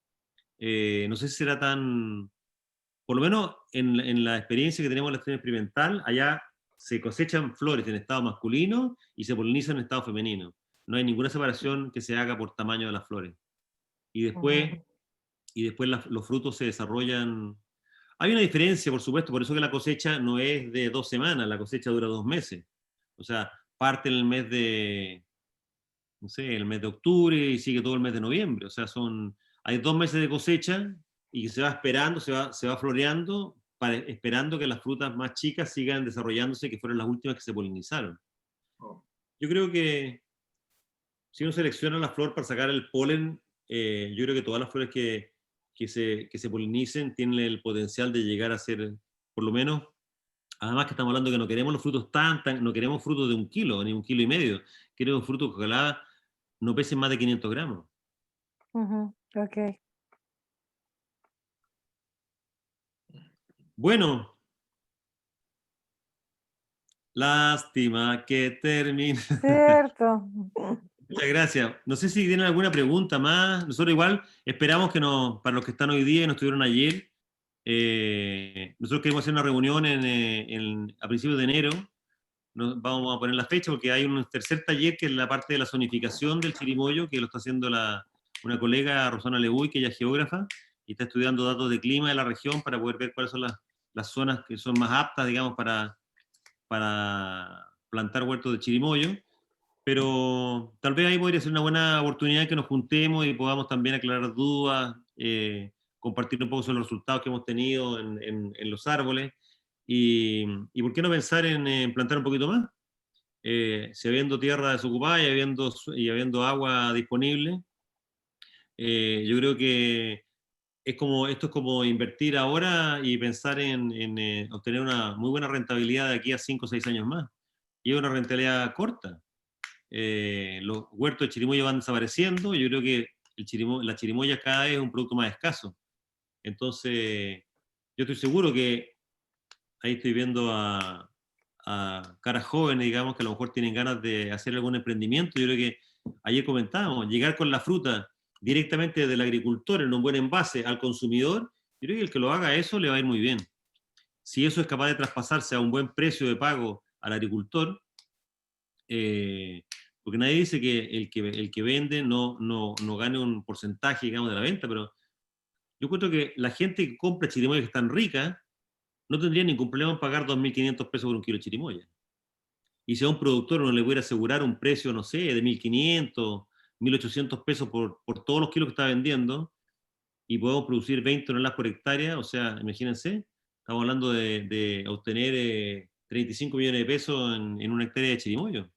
No sé si será tan, por lo menos en la experiencia que tenemos en la acción experimental, allá se cosechan flores en estado masculino y se polinizan en estado femenino. No hay ninguna separación que se haga por tamaño de las flores. Y después, los frutos se desarrollan. Hay una diferencia, por supuesto, por eso que la cosecha no es de 2 semanas, la cosecha dura 2 meses. O sea, parte en el mes de, no sé, el mes de octubre y sigue todo el mes de noviembre. O sea, hay 2 meses de cosecha y se va esperando, se va floreando, esperando que las frutas más chicas sigan desarrollándose, que fueron las últimas que se polinizaron. Yo creo que si uno selecciona la flor para sacar el polen, yo creo que todas las flores que se polinicen tienen el potencial de llegar a ser, por lo menos, además que estamos hablando que no queremos los frutos no queremos frutos de 1 kilo, ni 1,5 kilos, queremos frutos que ojalá no pesen más de 500 gramos. Ok. Bueno, lástima que termine. Cierto. Muchas gracias. No sé si tienen alguna pregunta más. Nosotros igual esperamos que para los que están hoy día y no estuvieron ayer, nosotros queremos hacer una reunión a principios de enero vamos a poner la fecha porque hay un tercer taller que es la parte de la zonificación del chirimoyo, que lo está haciendo una colega, Rosana Lebuy, que ella es geógrafa, y está estudiando datos de clima de la región para poder ver cuáles son las zonas que son más aptas, digamos, para plantar huertos de chirimoyo. Pero tal vez ahí podría ser una buena oportunidad que nos juntemos y podamos también aclarar dudas, compartir un poco sobre los resultados que hemos tenido en los árboles. Y ¿por qué no pensar en plantar un poquito más? Si habiendo tierra desocupada y habiendo agua disponible, yo creo que esto es como invertir ahora y pensar en obtener una muy buena rentabilidad de aquí a 5 o 6 años más. Y es una rentabilidad corta. Los huertos de chirimoya van desapareciendo. Yo creo que la chirimoya cada vez es un producto más escaso. Entonces, yo estoy seguro que ahí estoy viendo a caras jóvenes, digamos, que a lo mejor tienen ganas de hacer algún emprendimiento. Yo creo que ayer comentábamos, llegar con la fruta directamente del agricultor en un buen envase al consumidor, yo creo que el que lo haga eso le va a ir muy bien. Si eso es capaz de traspasarse a un buen precio de pago al agricultor, porque nadie dice que el que vende no gane un porcentaje, digamos, de la venta, pero yo creo que la gente que compra chirimoyas que están ricas no tendría ningún problema en pagar 2.500 pesos por un kilo de chirimoya. Y si a un productor no le pudiera asegurar un precio, no sé, de 1.500, 1.800 pesos por todos los kilos que está vendiendo, y podemos producir 20 toneladas por hectárea, o sea, imagínense, estamos hablando de obtener 35 millones de pesos en una hectárea de chirimoyo.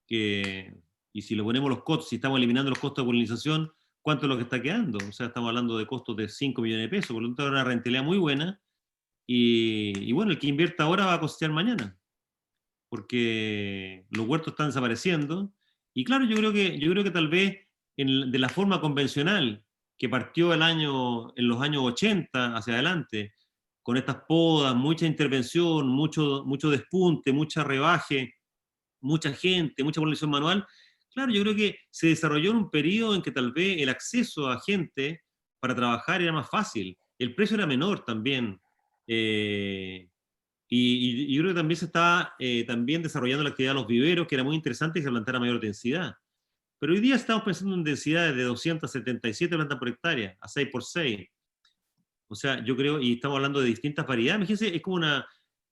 Y si le ponemos los costos, si estamos eliminando los costos de polinización, ¿cuánto es lo que está quedando? O sea, estamos hablando de costos de 5 millones de pesos, por lo tanto, es una rentabilidad muy buena. Y bueno, el que invierta ahora va a cosechar mañana, porque los huertos están desapareciendo. Y claro, yo creo que tal vez de la forma convencional que partió en los años 80 hacia adelante, con estas podas, mucha intervención, mucho despunte, mucha rebaje, mucha gente, mucha polinización manual, claro, yo creo que se desarrolló en un periodo en que tal vez el acceso a gente para trabajar era más fácil, el precio era menor también. Y yo creo que también se está también desarrollando la actividad de los viveros, que era muy interesante que se plantara a mayor densidad. Pero hoy día estamos pensando en densidades de 277 plantas por hectárea, a 6 por 6. O sea, yo creo, y estamos hablando de distintas variedades. Imagínense, es como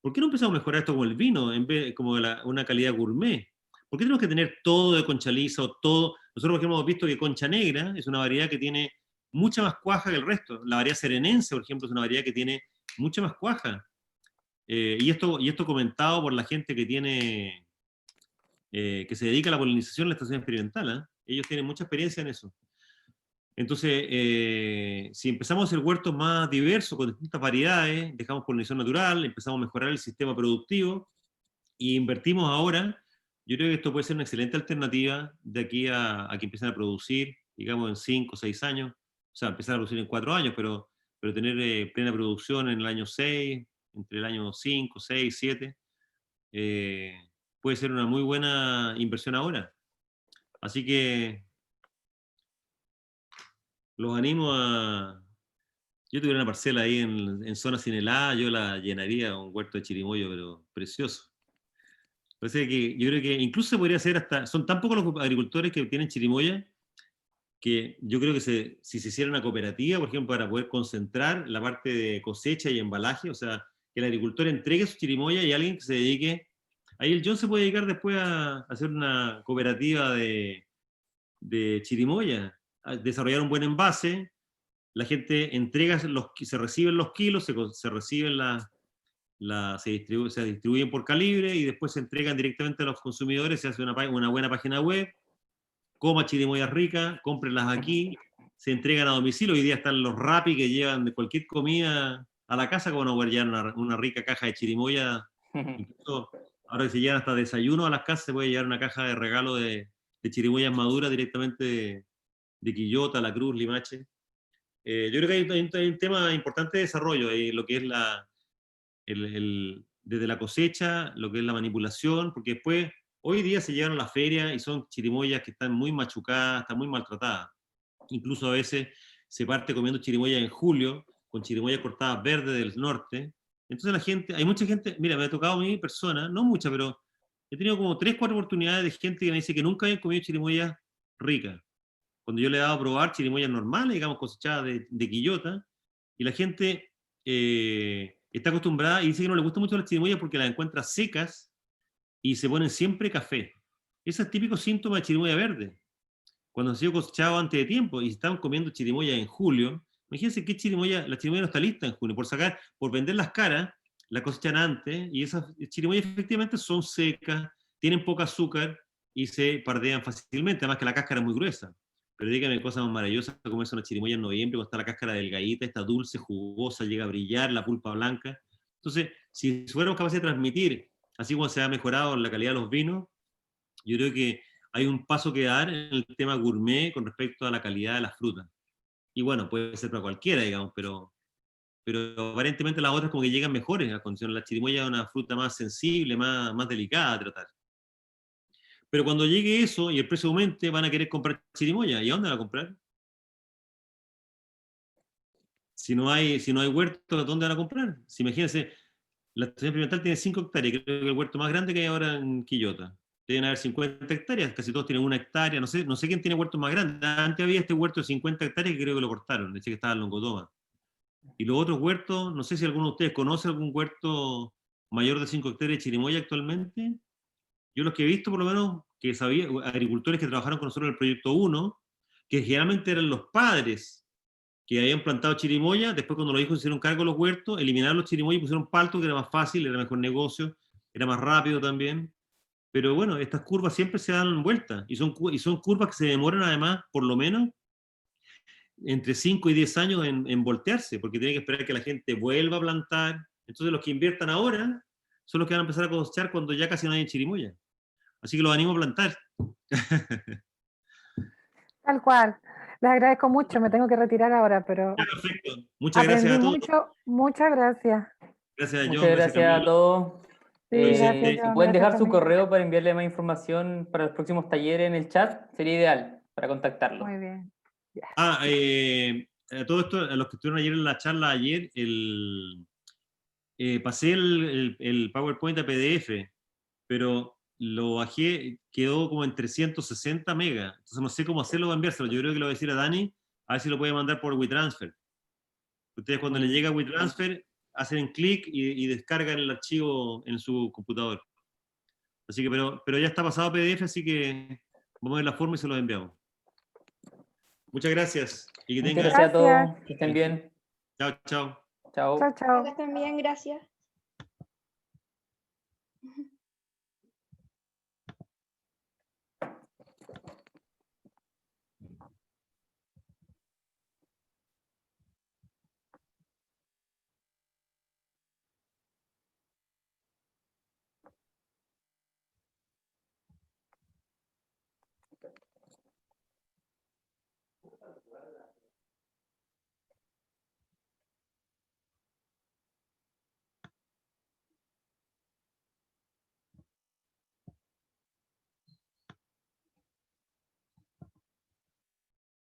¿por qué no empezamos a mejorar esto como el vino, en vez como una calidad gourmet? ¿Por qué tenemos que tener todo de concha lisa o todo? Nosotros, por ejemplo, hemos visto que concha negra es una variedad que tiene mucha más cuaja que el resto. La variedad serenense, por ejemplo, es una variedad que tiene mucha más cuaja. Y esto comentado por la gente que se dedica a la polinización en la estación experimental. Ellos tienen mucha experiencia en eso. Entonces, si empezamos a hacer huertos más diversos, con distintas variedades, dejamos polinización natural, empezamos a mejorar el sistema productivo y invertimos ahora, yo creo que esto puede ser una excelente alternativa de aquí a que empiecen a producir, digamos, en 5 o 6 años. O sea, empezar a producir en 4 años, pero tener plena producción en el año 6, entre el año 5, 6, 7, puede ser una muy buena inversión ahora. Así que los animo a... Yo tuviera una parcela ahí en zona sin helada, yo la llenaría con un huerto de chirimoyo, pero precioso. Parece que yo creo que incluso se podría hacer hasta... Son tan pocos los agricultores que tienen chirimoya que yo creo que si se hiciera una cooperativa, por ejemplo, para poder concentrar la parte de cosecha y embalaje, o sea, que el agricultor entregue su chirimoya y alguien que se dedique... Ahí el John se puede dedicar después a hacer una cooperativa de chirimoya, a desarrollar un buen envase, la gente entrega, se reciben los kilos, se reciben se distribuyen por calibre y después se entregan directamente a los consumidores, se hace una buena página web, coma chirimoyas ricas, cómprenlas aquí, se entregan a domicilio. Hoy día están los Rappi que llevan de cualquier comida a la casa, como no voy a llevar una rica caja de chirimoya. Incluso ahora que se llevan hasta desayuno a las casas, se puede llevar una caja de regalo de chirimoyas maduras directamente de Quillota, La Cruz, Limache. Yo creo que hay un tema importante de desarrollo, lo que es desde la cosecha, lo que es la manipulación, porque después, hoy día se llegan a la feria y son chirimoyas que están muy machucadas, están muy maltratadas. Incluso a veces se parte comiendo chirimoyas en julio, con chirimoyas cortadas verdes del norte. Entonces hay mucha gente, mira, me ha tocado a mi persona, no mucha, pero He tenido como 3, 4 oportunidades de gente que me dice que nunca habían comido chirimoyas ricas. Cuando yo le he dado a probar chirimoyas normales, digamos, cosechadas de Quillota, y la gente está acostumbrada y dice que no le gusta mucho las chirimoyas porque las encuentra secas y se ponen siempre café. Ese es típico síntoma de chirimoya verde. Cuando han sido cosechados antes de tiempo y están comiendo chirimoya en julio, imagínense que la chirimoya no está lista en junio. Por vender las caras, la cosechan antes y esas chirimoyas efectivamente son secas, tienen poco azúcar y se pardean fácilmente, además que la cáscara es muy gruesa. Pero dígame cosas más maravillosas, comerse una chirimoya en noviembre, cuando está la cáscara delgadita, está dulce, jugosa, llega a brillar, la pulpa blanca. Entonces, si fuéramos capaces de transmitir, así como se ha mejorado la calidad de los vinos, yo creo que hay un paso que dar en el tema gourmet con respecto a la calidad de las frutas. Y bueno, puede ser para cualquiera, digamos, pero aparentemente las otras como que llegan mejores en las condiciones. La chirimoya es una fruta más sensible, más delicada a tratar. Pero cuando llegue eso y el precio aumente, van a querer comprar chirimoya. ¿Y a dónde van a comprar? Si no hay huerto, ¿dónde van a comprar? Si imagínense, la estación experimental tiene 5 hectáreas, creo que el huerto más grande que hay ahora en Quillota. Deben haber 50 hectáreas, casi todos tienen 1 hectárea, no sé quién tiene huertos más grandes. Antes había este huerto de 50 hectáreas que creo que lo cortaron, decía que estaba en Longotoba. Y los otros huertos, no sé si alguno de ustedes conoce algún huerto mayor de 5 hectáreas de chirimoya actualmente. Yo los que he visto, por lo menos, que sabía, agricultores que trabajaron con nosotros en el proyecto 1, que generalmente eran los padres que habían plantado chirimoya, después cuando los hijos se hicieron cargo de los huertos, eliminaron los chirimoyas y pusieron palto, que era más fácil, era mejor negocio, era más rápido también. Pero bueno, estas curvas siempre se dan vueltas, y son curvas que se demoran además, por lo menos, entre 5 y 10 años en voltearse, porque tienen que esperar que la gente vuelva a plantar. Entonces los que inviertan ahora son los que van a empezar a cosechar cuando ya casi no hay chirimoya. Así que los animo a plantar. Tal cual. Les agradezco mucho, me tengo que retirar ahora, pero Ya, perfecto. Muchas gracias aprendí a todos. mucho. Muchas gracias. Gracias a Muchas John, gracias gracias a Camilo. todos. Sí, gracias, Si John. pueden Gracias, dejar su Camila. correo para enviarle más información para los próximos talleres en el chat, sería ideal para contactarlo. Muy bien. Ya. A todo esto, a los que estuvieron ayer en la charla ayer, pasé el PowerPoint a PDF, pero lo bajé, quedó como en 360 megas. Entonces no sé cómo hacerlo para enviárselo. Yo creo que lo voy a decir a Dani, a ver si lo puede mandar por WeTransfer. Ustedes cuando les llega WeTransfer, hacen clic y descargan el archivo en su computador. Así que, pero ya está pasado a PDF, así que vamos a ver la forma y se los enviamos. Muchas gracias. Y que Muchas tengan... gracias a Gracias. todos. Que estén bien. Chao, chao. Chao. Chao, chao. Acá también, gracias.